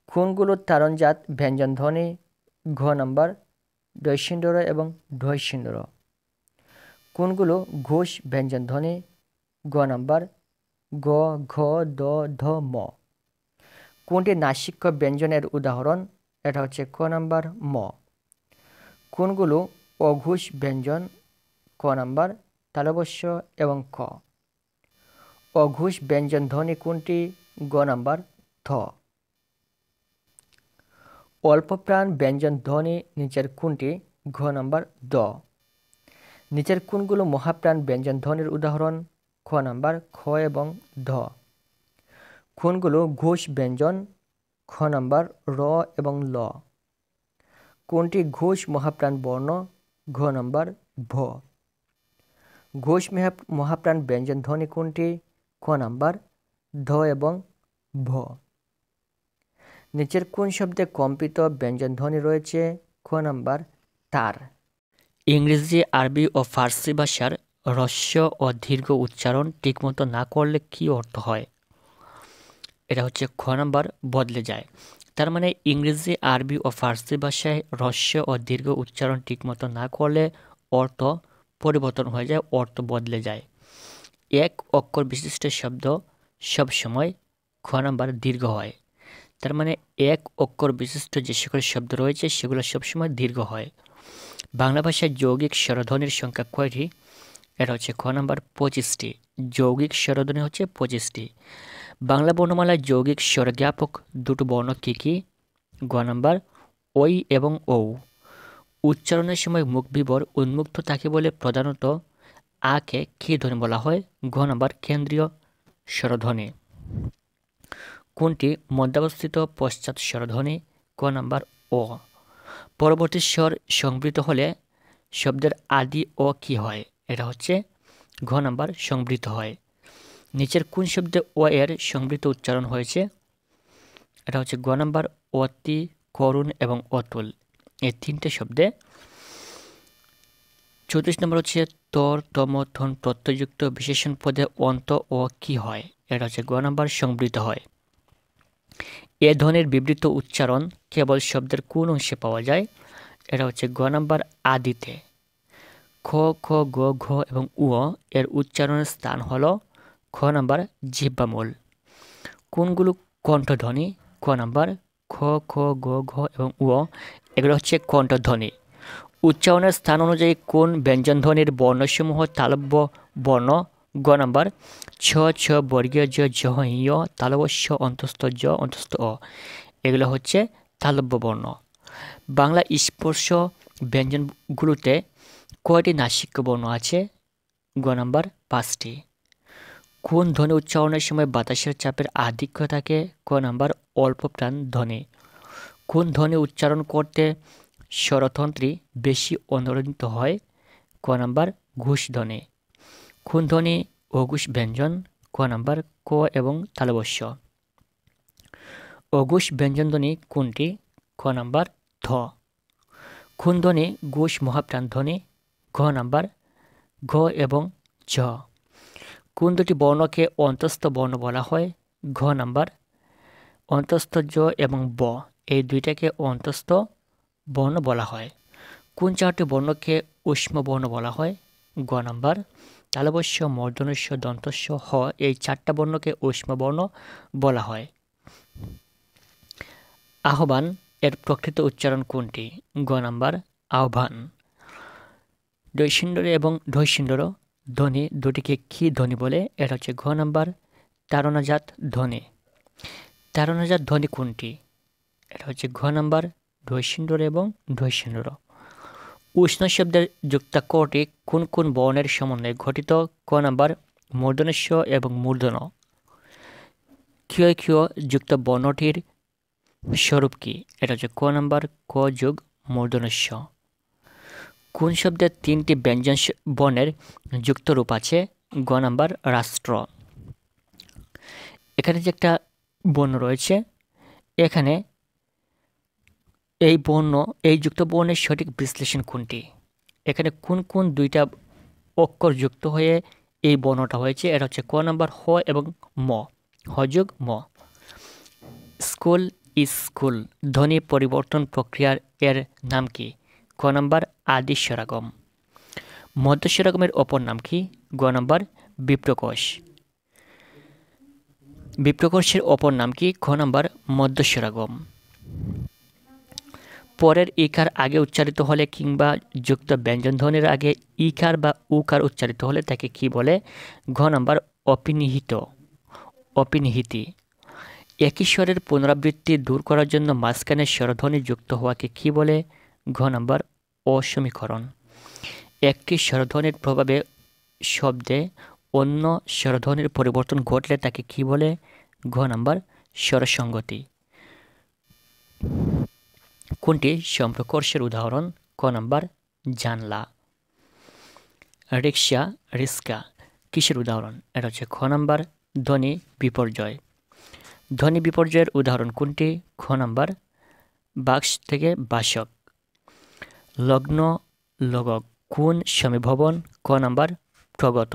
কোনগুলো তারণজাত ব্যঞ্জনধ্বনি? ঘ নাম্বার ডয়সিন্দর এবং ঢয়সিন্দর। কোনগুলো ঘোষ ব্যঞ্জনধ্বনি? গ নাম্বার গ ঘ দ ধ ম। কোনটি নাসিক্য ব্যঞ্জনের উদাহরণ? এটা হচ্ছে ক নাম্বার ম। কোনগুলো অঘোষ ব্যঞ্জন? ক নাম্বার তালব্য এবং ক। অঘোষ ব্যঞ্জন ধ্বনি কোনটি? গ নাম্বার থ। অল্পপ্রাণ ব্যঞ্জন ধ্বনি নিচের কোনটি? ঘ নাম্বার দ। নিচের কোনগুলো মহাপ্রাণ ব্যঞ্জন ধ্বনির উদাহরণ? খ নাম্বার খ এবং ধ। কোনগুলো ঘোষ ব্যঞ্জন? খ নাম্বার র এবং ল। কোনটি ঘোষ মহাপ্রাণ বর্ণ? ঘ নাম্বার ভ। ঘোষ মহাপ্রাণ ব্যঞ্জন ধ্বনি কোনটি? খ নাম্বার ধ এবং ভ। নিচের কোন শব্দে কম্পিত ব্যঞ্জন ধ্বনি রয়েছে? খ নাম্বার তার। ইংরেজি, আরবি ও ফার্সি ভাষার হ্রস্ব ও দীর্ঘ উচ্চারণ ঠিকমতো না করলে কি অর্থ হয়? এটা হচ্ছে খ নাম্বার বদলে যায়। তার মানে ইংরেজি, আরবি ও ফার্সি ভাষায় হ্রস্ব ও দীর্ঘ উচ্চারণ ঠিকমতো না করলে অর্থ পরিবর্তন হয়ে যায়, অর্থ বদলে যায়। এক অক্ষর বিশিষ্ট শব্দ সবসময় খ নাম্বার দীর্ঘ হয়। তার মানে এক অক্ষর বিশিষ্ট যে সকল শব্দ রয়েছে সেগুলো সবসময় দীর্ঘ হয়। বাংলা ভাষায় যৌগিক স্বরধ্বনির সংখ্যা কয়টি? এটা হচ্ছে খ নাম্বার 25টি। যৌগিক স্বরধ্বনি হচ্ছে 25টি। বাংলা বর্ণমালায় যৌগিক স্বরজ্ঞাপক দুটো বর্ণ কী কী? গ নাম্বার ঐ এবং ঔ। উচ্চারণের সময় মুখ বিবর উন্মুক্ত থাকে বলে প্রধানত আকে কী ধ্বনি বলা হয়? ঘ নাম্বার কেন্দ্রীয় স্বরধ্বনি। কোনটি মধ্যাবস্থিত পশ্চাৎ স্বরধ্বনি? ক নাম্বার ও। পরবর্তী স্বর সংবৃত হলে শব্দের আদি ও কি হয়? এটা হচ্ছে ঘ নাম্বার সংবৃত হয়। নিচের কোন শব্দে ও এর সংবৃত উচ্চারণ হয়েছে? এটা হচ্ছে গ নাম্বার অতি, করুণ এবং অতুল, এই তিনটে শব্দে। 34 নম্বর হচ্ছে তর, তম, থন প্রত্যয়যুক্ত বিশেষণ পদে অন্ত ও কি হয়? এটা হচ্ছে গ নাম্বার সংবৃত হয়। এ ধ্বনির বিবৃত উচ্চারণ কেবল শব্দের কোন অংশে পাওয়া যায়? এটা হচ্ছে গ নাম্বার আদিতে। খ, খ, গ, ঘ এবং উ এর উচ্চারণের স্থান হল খ নাম্বার জিহ্বামূল। কোনগুলো কণ্ঠধ্বনি? ক নাম্বার খ, খ, গ, ঘ এবং উ এগুলো হচ্ছে কণ্ঠধ্বনি। উচ্চারণের স্থান অনুযায়ী কোন ব্যঞ্জনধ্বনির বর্ণসমূহ তালব্য বর্ণ? গ নাম্বার ছ, ছ, বর্গীয় জ, ঝ, ঞ, তালব্য শ, অন্তস্থ জ, অন্তস্থ অ, এগুলো হচ্ছে তালব্য বর্ণ। বাংলা স্পর্শ ব্যঞ্জনগুলোতে কয়টি নাসিক্য বর্ণ আছে? গ নাম্বার 5টি। কোন ধ্বনি উচ্চারণের সময় বাতাসের চাপের আধিক্য থাকে? ক নাম্বার অল্পপ্রাণ ধ্বনি। কোন ধ্বনি উচ্চারণ করতে স্বরতন্ত্রী বেশি অনুরোধিত হয়? ক নাম্বার ঘোষ ধ্বনি। কোন ধ্বনি অঘোষ ব্যঞ্জন? ক নাম্বার ক এবং তালব্য শ। অঘোষ ব্যঞ্জন ধ্বনি কোনটি? ক নাম্বার ধ। কোন ধ্বনি ঘোষ মহাপ্রাণ ধ্বনি? ঘ নাম্বার ঘ এবং ঝ। কোন দুটি বর্ণকে অন্তস্থ বর্ণ বলা হয়? ঘ নাম্বার অন্তস্থ জ এবং ব, এই দুইটাকে অন্তস্থ বর্ণ বলা হয়। কোন চারটি বর্ণকে ঊষ্ম বর্ণ বলা হয়? গ নাম্বার তালব্য শ, মূর্ধন্য ষ, দন্ত স, হ, এই চারটা বর্ণকে ঊষ্ম বর্ণ বলা হয়। আহ্বান এর প্রকৃত উচ্চারণ কোনটি? গ নাম্বার আহ্বান। ডৈশিন্ডর এবং ঢৈশিন্ডর ধ্বনি দুটিকে কি ধ্বনি বলে? এটা হচ্ছে ঘ নাম্বার তাড়নাজাত ধ্বনি। তাড়নাজাত ধ্বনি কোনটি? এটা হচ্ছে ঘ নাম্বার ঢৈশিন্ডর এবং ঢৈশিন্ডর। উষ্ণ শব্দের যুক্তাক্ষরটি কোন কোন বর্ণের সমন্বয়ে গঠিত? ক নাম্বার মূর্ধন্য ষ এবং মূর্ধন্য। ক্ষয় ক্ষয় যুক্ত বর্ণটির স্বরূপ কি? এটা হচ্ছে ক নাম্বার ক যোগ মূর্ধন্য ষ। কোন শব্দের 3টি ব্যঞ্জন বর্ণের যুক্ত রূপ আছে? গ নাম্বার রাষ্ট্র। এখানে যে একটা বর্ণ রয়েছে, এখানে এই যুক্ত বর্ণের সঠিক বিশ্লেষণ কোনটি? এখানে কোন কোন দুইটা অক্ষর যুক্ত হয়ে এই বর্ণটা হয়েছে? এটা হচ্ছে ক নাম্বার হ এবং ম, হ যোগ ম। স্কুল, স্কুল ধ্বনি পরিবর্তন প্রক্রিয়ার এর নাম কি? ক নাম্বার আদি স্বরাগম। মধ্য স্বরাগমের অপর নাম কি? গ নাম্বার বিপ্রকোষ। বিপ্রকর্ষের অপর নাম কি? খ নাম্বার মধ্যস্বরাগম। পরের ইকার আগে উচ্চারিত হলে কিংবা যুক্ত ব্যঞ্জনধ্বনির আগে ইকার বা উকার উচ্চারিত হলে তাকে কি বলে? ঘ নাম্বার অপিনিহিত, অপিনিহিতি। একই স্বরের পুনরাবৃত্তি দূর করার জন্য মাঝখানে স্বরধ্বনি যুক্ত হওয়াকে কি বলে? ঘ নাম্বার অসমীকরণ। একটি স্বরধ্বনির প্রভাবে শব্দে অন্য স্বরধ্বনির পরিবর্তন ঘটলে তাকে কি বলে? ঘ নাম্বার স্বরসঙ্গতি। কোনটি সম্প্রকর্ষের উদাহরণ? ক নাম্বার জানলা। রিক্সা, রিস্কা কিসের উদাহরণ? এটা হচ্ছে খ নাম্বার ধ্বনি বিপর্যয়। ধ্বনি বিপর্যয়ের উদাহরণ কোনটি? খ নাম্বার বাক্স থেকে বাসক। লগ্ন, লগক কোন সমীভবন? ক নাম্বার প্রগত।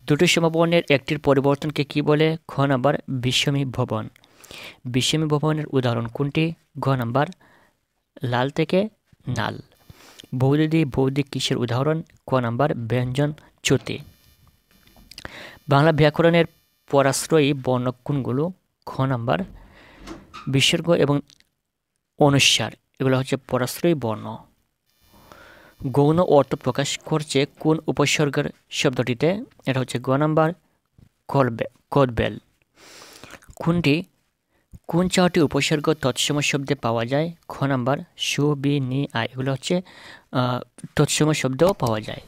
দুটি সমবর্ণের একটির পরিবর্তনকে কি বলে? খ নাম্বার বিষমীভবন। বিষমীভবনের উদাহরণ কোনটি? ঘ নাম্বার লাল থেকে নাল। বহুদিদি, বহুদিক কিসের উদাহরণ? ক নাম্বার ব্যঞ্জন চ্যুতি। বাংলা ব্যাকরণের পরাশ্রয়ী বর্ণ কোনগুলো? খ নাম্বার বিসর্গ এবং অনুস্বার, এগুলো হচ্ছে পরাশ্রয়ী বর্ণ। গৌণ অর্থ প্রকাশ করছে কোন উপসর্গের শব্দটিতে? এটা হচ্ছে গ নাম্বার কদবেল। কোন চারটি উপসর্গ তৎসম শব্দে পাওয়া যায়? খ নাম্বার সু, বি, নি, আই, এগুলো হচ্ছে তৎসম শব্দেও পাওয়া যায়।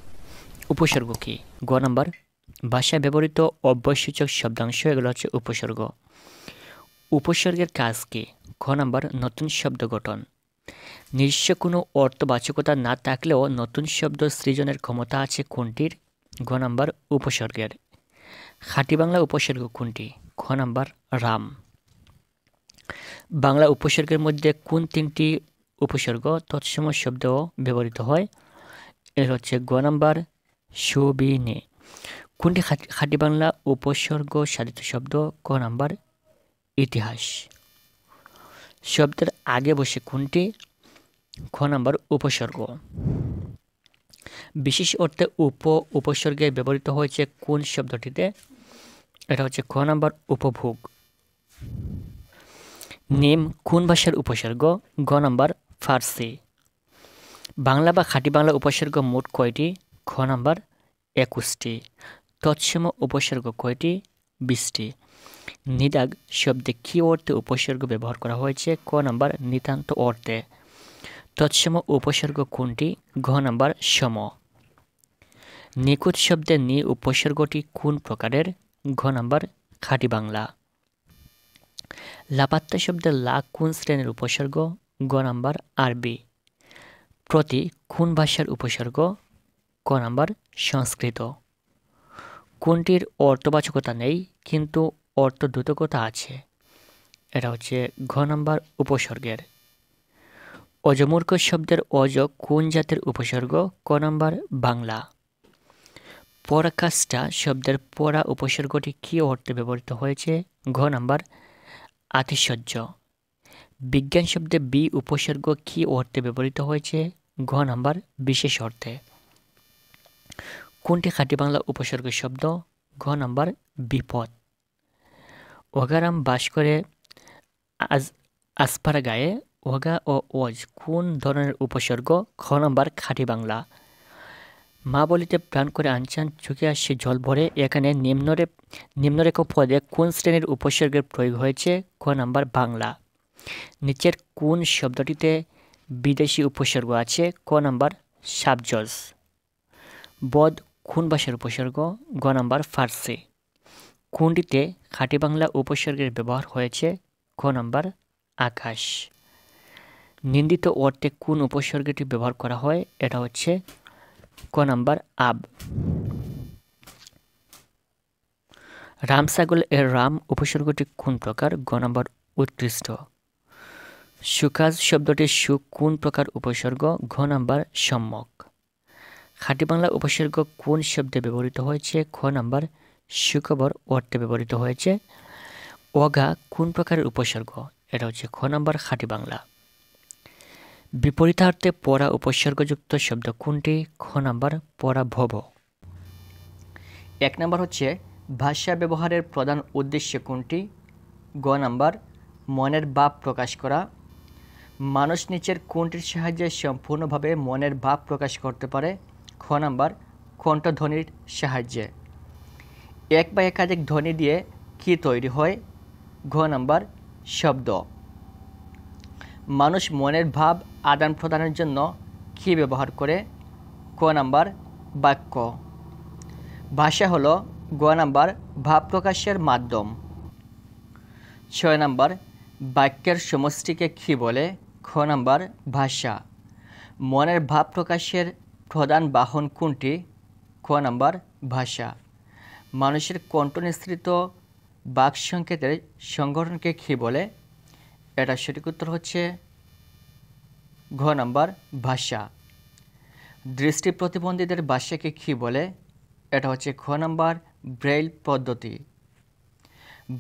উপসর্গ কি? গ নাম্বার ভাষায় ব্যবহৃত অব্যয়সূচক শব্দাংশ, এগুলো হচ্ছে উপসর্গ। উপসর্গের কাজ কি? খ নাম্বার নতুন শব্দ গঠন। নিজস্ব কোনো অর্থবাচকতা না থাকলেও নতুন শব্দ সৃজনের ক্ষমতা আছে কোনটির? গ নাম্বার উপসর্গের। খাঁটি বাংলা উপসর্গ কোনটি? খ নাম্বার রাম। বাংলা উপসর্গের মধ্যে কোন তিনটি উপসর্গ তৎসম শব্দেও ব্যবহৃত হয়? এর হচ্ছে গ নাম্বার সু, বি, নে। কোনটি খাঁটি বাংলা উপসর্গ সাধিত শব্দ? ক নাম্বার ইতিহাস। শব্দের আগে বসে কোনটি? খ নাম্বার উপসর্গ। বিশেষ অর্থে উপসর্গে ব্যবহৃত হয়েছে কোন শব্দটিতে? এটা হচ্ছে খ নাম্বার উপভোগ। নেম কোন ভাষার উপসর্গ? গ নাম্বার ফার্সি। বাংলা বা খাঁটি বাংলা উপসর্গ মোট কয়টি? খ নাম্বার 21টি। তৎসম উপসর্গ কয়টি? 20টি। নিদাগ শব্দে কী অর্থে উপসর্গ ব্যবহার করা হয়েছে? ক নাম্বার নিতান্ত অর্থে। তৎসম উপসর্গ কোনটি? ঘ নাম্বার সম। নিখুঁত শব্দে নি উপসর্গটি কোন প্রকারের? ঘ নাম্বার খাঁটি বাংলা। লাপাত্তা শব্দের লা কোন শ্রেণীর উপসর্গ? গ নাম্বার আরবি। প্রতি কোন ভাষার উপসর্গ? ক নাম্বার সংস্কৃত। কোনটির অর্থবাচকতা নেই কিন্তু অর্থদ্যোতকতা আছে? এটা হচ্ছে ঘ নাম্বার উপসর্গের। অজমূর্খ শব্দের অজ কোন জাতের উপসর্গ? ক নাম্বার বাংলা। পরাকাষ্ঠা শব্দের পরা উপসর্গটি কী অর্থে ব্যবহৃত হয়েছে? ঘ নাম্বার আতিশয্য। বিজ্ঞান শব্দে বি উপসর্গ কী অর্থে ব্যবহৃত হয়েছে? ঘ নাম্বার বিশেষ অর্থে। কোনটি খাঁটি বাংলা উপসর্গ শব্দ? ঘ নাম্বার বিপদ। ওগারাম বাস করে আসপারা গায়ে, ওগা ও ওজ কোন ধরনের উপসর্গ? খ নাম্বার খাঁটি বাংলা। মা বলিতে প্রাণ করে আনচান চোখে আসছে জল ভরে, এখানে নিম্নরেখ পদে কোন শ্রেণীর উপসর্গের প্রয়োগ হয়েছে? খ নাম্বার বাংলা। নিচের কোন শব্দটিতে বিদেশি উপসর্গ আছে? ক নাম্বার সাবজজ। বদ কোন ভাষার উপসর্গ? গ নাম্বার ফার্সি। কোনটিতে খাঁটি বাংলা উপসর্গের ব্যবহার হয়েছে? খ নাম্বার আকাশ। নিন্দিত অর্থে কোন উপসর্গটি ব্যবহার করা হয়? এটা হচ্ছে ক নাম্বার আব। রামসাগল এর রাম উপসর্গটি কোন প্রকার? গ নাম্বার উৎকৃষ্ট। সুকাজ শব্দটির সুখ কোন প্রকার উপসর্গ? ঘ নাম্বার সম্যক। খাঁটি বাংলা উপসর্গ কোন শব্দে ব্যবহৃত হয়েছে? খ নাম্বার সুখবর অর্থে ব্যবহৃত হয়েছে। অগা কোন প্রকারের উপসর্গ? এটা হচ্ছে খ নাম্বার খাঁটি বাংলা। বিপরীতার্থে পরা উপসর্গযুক্ত শব্দ কোনটি? খ নাম্বার পরাভব। এক নাম্বার হচ্ছে ভাষা ব্যবহারের প্রধান উদ্দেশ্য কোনটি? গ নাম্বার মনের ভাব প্রকাশ করা। মানুষ নিচের কোনটির সাহায্যে সম্পূর্ণভাবে মনের ভাব প্রকাশ করতে পারে? খ নাম্বার কণ্ঠধ্বনির সাহায্যে। এক বা একাধিক ধ্বনি দিয়ে কি তৈরি হয়? ঘ নাম্বার শব্দ। মানুষ মনের ভাব আদান প্রদানের জন্য কি ব্যবহার করে? ক নাম্বার বাক্য। ভাষা হলো গ নাম্বার ভাব প্রকাশের মাধ্যম। 6 নাম্বার বাক্যের সমষ্টিকে কি বলে? খ নাম্বার ভাষা। মনের ভাব প্রকাশের প্রধান বাহন কোনটি? খ নাম্বার ভাষা। মানুষের কণ্ঠনিঃসৃত বাক সংকেতের সংগঠনকে কি বলে? এটা সঠিক উত্তর হচ্ছে ঘ নাম্বার ভাষা। দৃষ্টি প্রতিবন্ধীদের ভাষাকে কি বলে? এটা হচ্ছে খ নাম্বার ব্রেইল পদ্ধতি।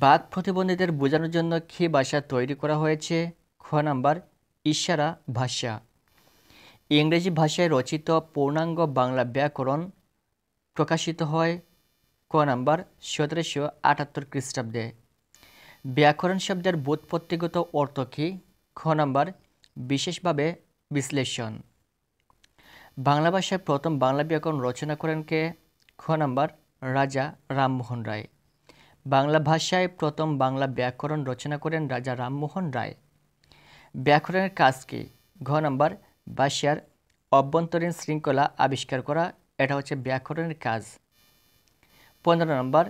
বাক প্রতিবন্ধীদের বোঝানোর জন্য কি ভাষা তৈরি করা হয়েছে? খ নাম্বার ইশারা ভাষা। ইংরেজি ভাষায় রচিত পূর্ণাঙ্গ বাংলা ব্যাকরণ প্রকাশিত হয় ক নাম্বার 1778 খ্রিস্টাব্দে। ব্যাকরণ শব্দের ব্যুৎপত্তিগত অর্থ কি? খ নাম্বার বিশেষভাবে বিশ্লেষণ। বাংলা ভাষায় প্রথম বাংলা ব্যাকরণ রচনা করেন কে? খ নাম্বার রাজা রামমোহন রায়। বাংলা ভাষায় প্রথম বাংলা ব্যাকরণ রচনা করেন রাজা রামমোহন রায়। ব্যাকরণের কাজ কি? ঘ নাম্বার ভাষার অভ্যন্তরীণ শৃঙ্খলা আবিষ্কার করা। এটা হচ্ছে ব্যাকরণের কাজ। 15 নম্বর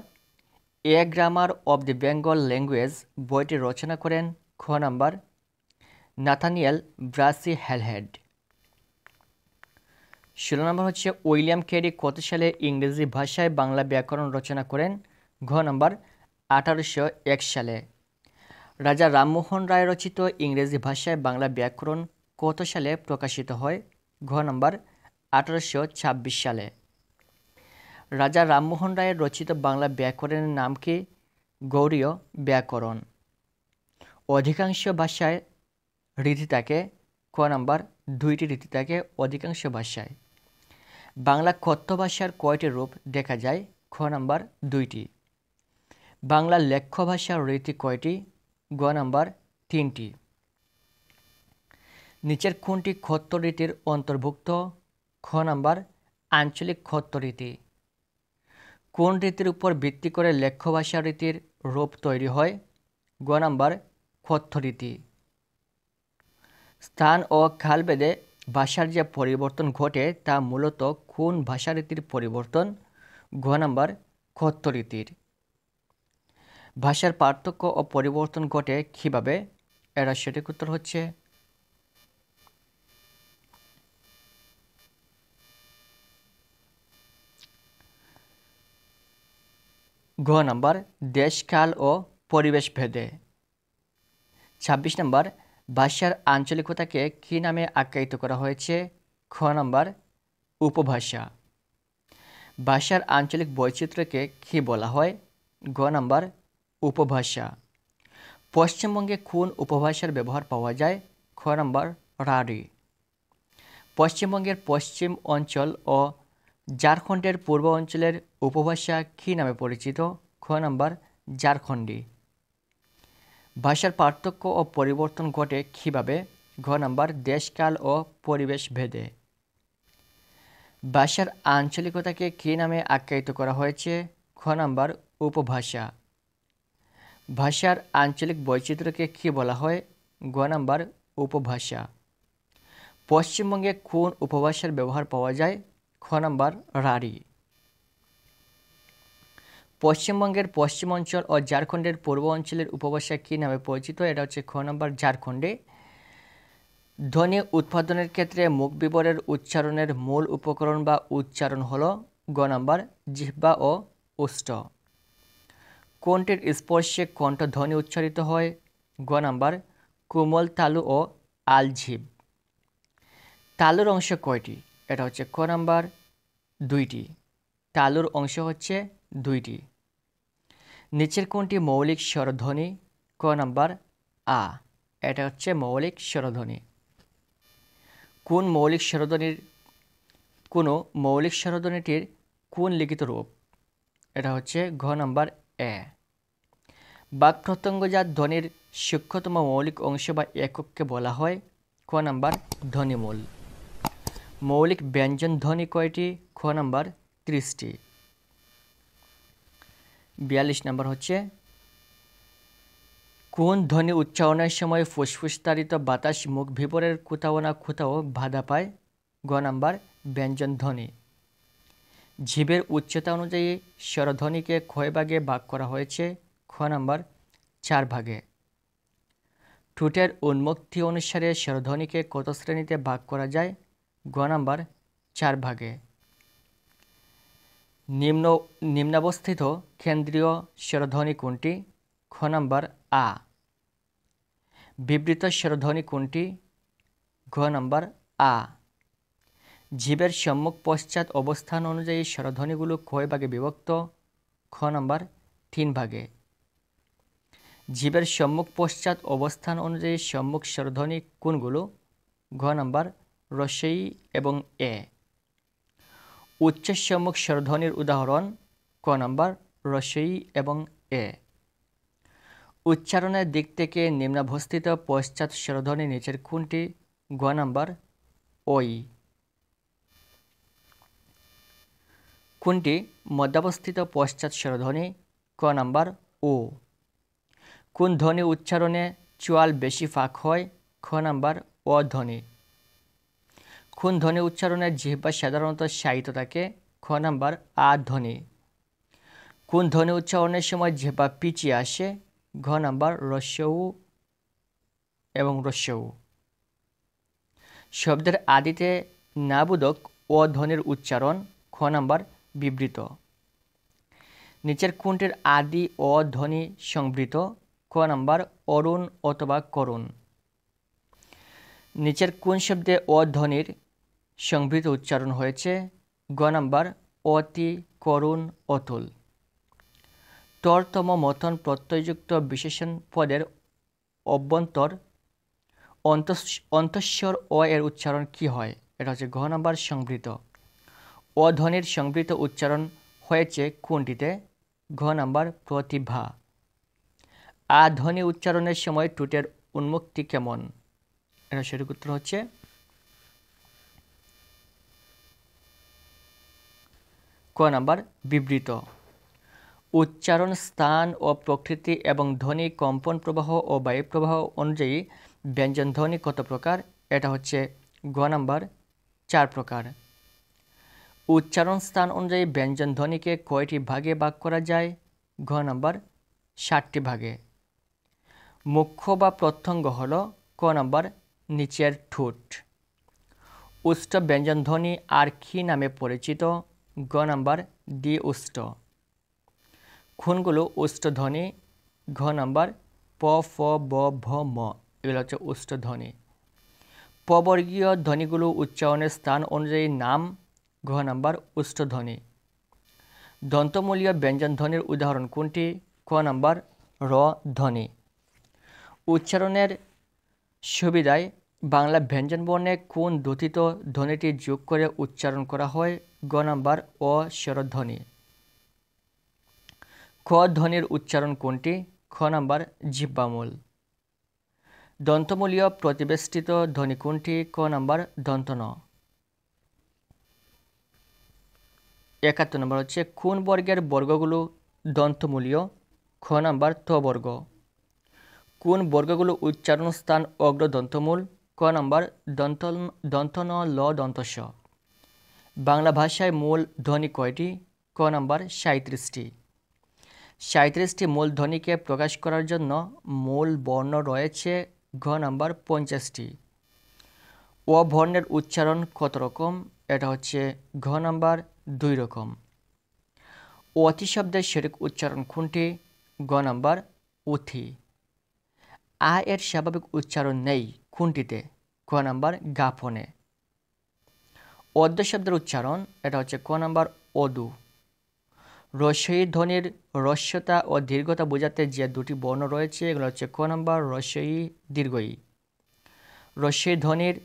এ grammar of the Bengal language বইটি রচনা করেন খ নাম্বার নাথানিয়েল ব্রাসি হ্যালহেড। 16 নম্বর হচ্ছে উইলিয়াম ক্যারি কত সালে ইংরেজি ভাষায় বাংলা ব্যাকরণ রচনা করেন? ঘ নাম্বার 1801 সালে। রাজা রামমোহন রায় রচিত ইংরেজি ভাষায় বাংলা ব্যাকরণ কত সালে প্রকাশিত হয়? ঘ নাম্বার 1826 সালে। রাজা রামমোহন রায়ের রচিত বাংলা ব্যাকরণের নাম কি? গৌড়ীয় ব্যাকরণ। অধিকাংশ ভাষায় রীতি থাকে ক নাম্বার 2টি রীতি থাকে অধিকাংশ ভাষায়। বাংলা কথ্য ভাষার কয়টি রূপ দেখা যায়? খ নাম্বার 2টি। বাংলা লেখ্য ভাষার রীতি কয়টি? গ নাম্বার 3টি। নিচের কোনটি কথ্য রীতির অন্তর্ভুক্ত? খ নাম্বার আঞ্চলিক কথ্য রীতি। কোন রীতির উপর ভিত্তি করে লেখ্য ভাষা রীতির রূপ তৈরি হয়? গ নাম্বার কথ্য রীতি। স্থান ও কালভেদে ভাষার যে পরিবর্তন ঘটে তা মূলত কোন ভাষারীতির পরিবর্তন? ঘ নাম্বার কথ্য রীতির। ভাষার পার্থক্য ও পরিবর্তন ঘটে কিভাবে? এর সঠিক উত্তর হচ্ছে ঘ নাম্বার দেশকাল ও পরিবেশ ভেদে। 26 নম্বর ভাষার আঞ্চলিকতাকে কী নামে আখ্যায়িত করা হয়েছে? খ নাম্বার উপভাষা। ভাষার আঞ্চলিক বৈচিত্র্যকে কী বলা হয়? গ নাম্বার উপভাষা। পশ্চিমবঙ্গে কোন উপভাষার ব্যবহার পাওয়া যায়? খ নাম্বার রাঢ়ী। পশ্চিমবঙ্গের পশ্চিম অঞ্চল ও ঝাড়খণ্ডের পূর্ব অঞ্চলের উপভাষা কী নামে পরিচিত? খ নাম্বার ঝাড়খণ্ডী। ভাষার পার্থক্য ও পরিবর্তন ঘটে কিভাবে? ঘ নাম্বার দেশকাল ও পরিবেশ ভেদে। ভাষার আঞ্চলিকতাকে কী নামে আখ্যায়িত করা হয়েছে? খ নাম্বার উপভাষা। ভাষার আঞ্চলিক বৈচিত্র্যকে কী বলা হয়? গ নাম্বার উপভাষা। পশ্চিমবঙ্গে কোন উপভাষার ব্যবহার পাওয়া যায়? খ নাম্বার রাঢ়ী। পশ্চিমবঙ্গের পশ্চিম অঞ্চল ও ঝাড়খণ্ডের পূর্ব অঞ্চলের উপভাষা কী নামে পরিচিত? এটা হচ্ছে খ নাম্বার ঝাড়খণ্ডে। ধ্বনি উৎপাদনের ক্ষেত্রে মুখ বিবরের উচ্চারণের মূল উপকরণ বা উচ্চারণ হল গ নাম্বার জিহ্বা ও ওষ্ঠ। কোনটির স্পর্শে কণ্ঠ ধ্বনি উচ্চারিত হয়? গ নাম্বার কোমল তালু ও আলজিভ। তালুর অংশ কয়টি? এটা হচ্ছে ক নাম্বার 2টি। তালুর অংশ হচ্ছে 2টি। নিচের কোনটি মৌলিক স্বরধ্বনি? ক নাম্বার আ। এটা হচ্ছে মৌলিক স্বরধ্বনি। কোন মৌলিক স্বরধ্বনিটির কোন লিখিত রূপ? এটা হচ্ছে ঘ নাম্বার এ। বাক প্রত্যঙ্গজাত ধ্বনির সূক্ষ্মতম মৌলিক অংশ বা একককে বলা হয় ক নাম্বার ধ্বনিমূল। মৌলিক ব্যঞ্জন ধ্বনি কয়টি? খ নাম্বার 30টি। 42 নাম্বার হচ্ছে কোন ধ্বনি উচ্চারণের সময় ফুসফুসতাড়িত বাতাস মুখ ভিতরের কোথাও না কোথাও বাধা পায়? গ নাম্বার ব্যঞ্জন ধ্বনি। জিভের উচ্চতা অনুযায়ী স্বরধ্বনিকে কয় ভাগে ভাগ করা হয়েছে? খ নাম্বার 4 ভাগে। ঠোঁটের উন্মুক্তি অনুসারে স্বরধ্বনিকে কত শ্রেণীতে ভাগ করা যায়? গ নাম্বার 4 ভাগে। নিম্নাবস্থিত কেন্দ্রীয় স্বরধ্বনি কোনটি? খ নাম্বার আ। বিবৃত স্বরধ্বনি কোনটি? ঘ নাম্বার আ। জিভের সম্মুখ পশ্চাৎ অবস্থান অনুযায়ী স্বরধ্বনিগুলো কয় ভাগে বিভক্ত? খ নাম্বার 3 ভাগে। জিভের সম্মুখ পশ্চাৎ অবস্থান অনুযায়ী সম্মুখ স্বরধ্বনি কোনগুলো? ঘ নাম্বার রস্বই এবং এ। উচ্চ সম্মুখ স্বরধ্বনির উদাহরণ? ক নাম্বার রস্বই এবং এ। উচ্চারণের দিক থেকে নিম্নাবস্থিত পশ্চাৎ স্বরধ্বনি নিচের কোনটি? গ নাম্বার ওই। কোনটি মধ্যাবস্থিত পশ্চাৎ স্বরধ্বনি? ক নাম্বার ও। কোন ধ্বনি উচ্চারণে চোয়াল বেশি ফাঁক হয়? খ নাম্বার অ ধ্বনি। কোন ধ্বনি উচ্চারণে জিহ্বা সাধারণত শায়িত থাকে? খ নাম্বার আ ধ্বনি। কোন ধ্বনি উচ্চারণের সময় জিহ্বা পিছিয়ে আসে? ঘ নাম্বার রস্য উ এবং রস্য উ। শব্দের আদিতে নাবোধক অ ধ্বনির উচ্চারণ? খ নাম্বার বিবৃত। নিচের কোনটির আদি অ ধ্বনি সংবৃত? ক নাম্বার অরুণ অথবা করুণ। নিচের কোন শব্দে অ ধ্বনির সংবৃত উচ্চারণ হয়েছে? গ নাম্বার অতি, করুণ, অতুল। তরতম মতন প্রত্যয়যুক্ত বিশেষণ পদের অভ্যন্তর অন্তঃস্বর অ এর উচ্চারণ কি হয়? এটা হচ্ছে ঘ নাম্বার সংবৃত। অ ধ্বনির সংবৃত উচ্চারণ হয়েছে কোনটিতে? ঘ নাম্বার প্রতিভা। আ ধ্বনি উচ্চারণের সময় ঠোঁটের উন্মুক্তি কেমন? এটা সঠিক উত্তর হচ্ছে ক নাম্বার বিবৃত। উচ্চারণ স্থান ও প্রকৃতি এবং ধ্বনি কম্পন প্রবাহ ও বায়ু প্রবাহ অনুযায়ী ব্যঞ্জন ধ্বনি কত প্রকার? এটা হচ্ছে গ নাম্বার 4 প্রকার। উচ্চারণ স্থান অনুযায়ী ব্যঞ্জন ধ্বনিকে কয়টি ভাগে ভাগ করা যায়? ঘ নাম্বার 7টি ভাগে। মুখ্য বা প্রত্যঙ্গ হল? ক নাম্বার নিচের ঠোঁট। উষ্ট ব্যঞ্জন ধ্বনি আর কি নামে পরিচিত? গ নাম্বার দ্বি উষ্ট। কোনগুলো উষ্ট ধ্বনি? ঘ নাম্বার প, ফ, ব, ভ, ম। এগুলো হচ্ছে উষ্ট ধ্বনি। পবর্গীয় ধ্বনিগুলো উচ্চারণের স্থান অনুযায়ী নাম? ঘ নাম্বার উষ্ট ধ্বনি। দন্তমূলীয় ব্যঞ্জন ধ্বনির উদাহরণ কোনটি? ক নাম্বার র ধ্বনি। উচ্চারণের সুবিধায় বাংলা ব্যঞ্জনবর্ণে কোন দ্যোতিত ধ্বনিটি যোগ করে উচ্চারণ করা হয়? গ নাম্বার অ স্বরধ্বনি। ক ধ্বনির উচ্চারণ কোনটি? খ নাম্বার জিহ্বামূল। দন্তমূলীয় প্রতিবেষ্টিত ধ্বনি কোনটি? ক নাম্বার দন্ত ন। 71 নম্বর হচ্ছে কোন বর্গের বর্গগুলো দন্তমূলীয়? খ নাম্বার ত বর্গ। কোন বর্গগুলো উচ্চারণ স্থান অগ্র দন্তমূল? ক নাম্বার দন্ত ন, ল, দন্ত স। বাংলা ভাষায় মূল ধ্বনি কয়টি? ক নাম্বার 37টি। 37টি মূল ধ্বনিকে প্রকাশ করার জন্য মূল বর্ণ রয়েছে? ঘ নাম্বার 50টি। অ বর্ণের উচ্চারণ কত রকম? এটা হচ্ছে ঘ নাম্বার 2 রকম। অতি শব্দের সঠিক উচ্চারণ কোনটি? গ নাম্বার উথি। আ এর স্বাভাবিক উচ্চারণ নেই কোনটিতে? ক নাম্বার গাফনে। অদ্য শব্দের উচ্চারণ? এটা হচ্ছে ক নাম্বার অদু। রস্বই ধ্বনির রস্যতা ও দীর্ঘতা বোঝাতে যে দুটি বর্ণ রয়েছে এগুলো হচ্ছে ক নাম্বার রস্বই, দীর্ঘই। রস্বই ধ্বনির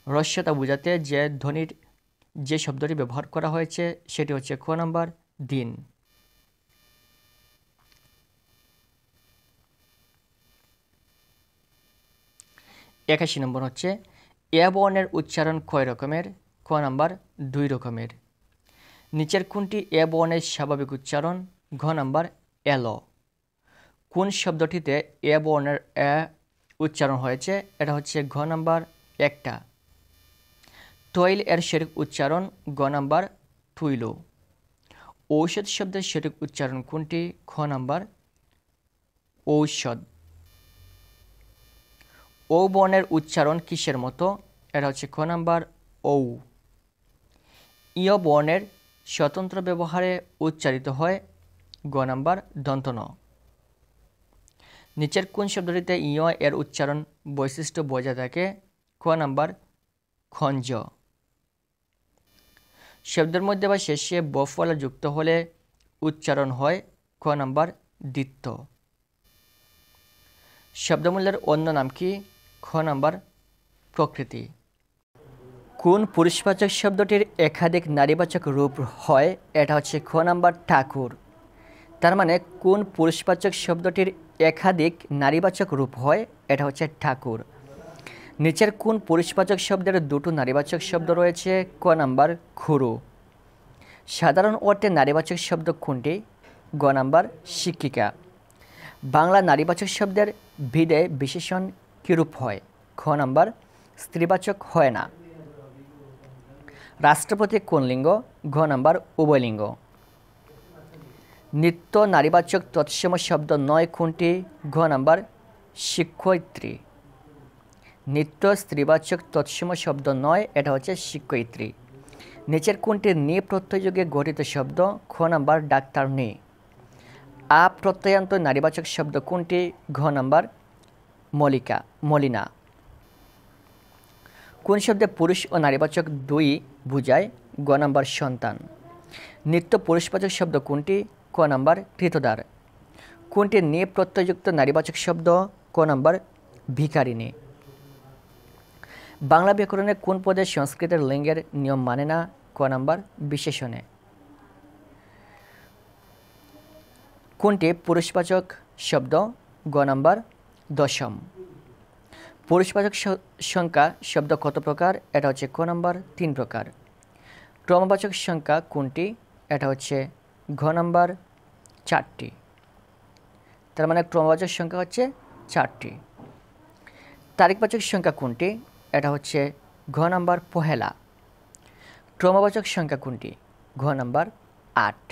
রস্যতা বোঝাতে যে শব্দটি ব্যবহার করা হয়েছে সেটি হচ্ছে ক নাম্বার দিন। 81 নম্বর হচ্ছে এ বর্ণের উচ্চারণ কয় রকমের? ক নাম্বার 2 রকমের। নিচের কোনটি এ বর্ণের স্বাভাবিক উচ্চারণ? ঘ নাম্বার এলো। কোন শব্দটিতে এ বর্ণের এ উচ্চারণ হয়েছে? এটা হচ্ছে ঘ নাম্বার একটা। তৈল এর সঠিক উচ্চারণ? গ নাম্বার টুইলো। ঔষধ শব্দের সঠিক উচ্চারণ কোনটি? খ নাম্বার ঔষধ। ও বর্ণের উচ্চারণ কিসের মতো? এটা হচ্ছে খ নাম্বার ঔ। ইয় বর্ণের স্বতন্ত্র ব্যবহারে উচ্চারিত হয়? গ নাম্বার দন্ত ন। নিচের কোন শব্দটিতে ইয় এর উচ্চারণ বৈশিষ্ট্য বজায় থাকে? ক নাম্বার খঞ্জ। শব্দের মধ্যে বা শেষে বফলা যুক্ত হলে উচ্চারণ হয়? ক নাম্বার দ্বিত্ব। শব্দমূল্যের অন্য নাম কি? খ নাম্বার প্রকৃতি। কোন পুরুষবাচক শব্দটির একাধিক নারীবাচক রূপ হয়? এটা হচ্ছে খ নাম্বার ঠাকুর। তার মানে কোন পুরুষবাচক শব্দটির একাধিক নারীবাচক রূপ হয়? এটা হচ্ছে ঠাকুর। নিচের কোন পুরুষবাচক শব্দের দুটো নারীবাচক শব্দ রয়েছে? ক নাম্বার খুরু। সাধারণ অর্থে নারীবাচক শব্দ কোনটি? গ নাম্বার শিক্ষিকা। বাংলা নারীবাচক শব্দের ভিদে বিশেষণ কিরূপ হয়? খ নাম্বার স্ত্রীবাচক হয় না। রাষ্ট্রপতি কোন লিঙ্গ? ঘ নাম্বার উভয়লিঙ্গ। নিত্য নারীবাচক তৎসম শব্দ নয় কোনটি? ঘ নাম্বার শিক্ষয়িত্রী। নিত্য স্ত্রীবাচক তৎসম শব্দ নয়, এটা হচ্ছে শিক্ষয়িত্রী। নিচের কোনটি নি প্রত্যয়যোগে গঠিত শব্দ? খ নাম্বার ডাক্তার নি। আ প্রত্যয়ান্ত নারীবাচক শব্দ কোনটি? ঘ নাম্বার মলিনা। কোন শব্দে পুরুষ ও নারীবাচক দুই বুঝায়? গ নাম্বার সন্তান। নিত্য পুরুষবাচক শব্দ কোনটি? ক নাম্বার কৃতদার। কোনটি নি প্রত্যয়যুক্ত নারীবাচক শব্দ? ক নাম্বার ভিখারিণী। বাংলা ব্যাকরণে কোন পদে সংস্কৃতের লিঙ্গের নিয়ম মানে না? ক নাম্বার বিশেষণে। কোনটি পুরুষবাচক শব্দ? গ নাম্বার দশম। পুরুষবাচক সংখ্যা শব্দ কত প্রকার? এটা হচ্ছে ক নাম্বার 3 প্রকার। ক্রমবাচক সংখ্যা কোনটি? এটা হচ্ছে ঘ নাম্বার 4টি। তার মানে ক্রমবাচক সংখ্যা হচ্ছে 4টি। তারিখবাচক সংখ্যা কোনটি? এটা হচ্ছে ঘ নাম্বার পহেলা। ক্রমবাচক সংখ্যা কোনটি? ঘ নাম্বার 8।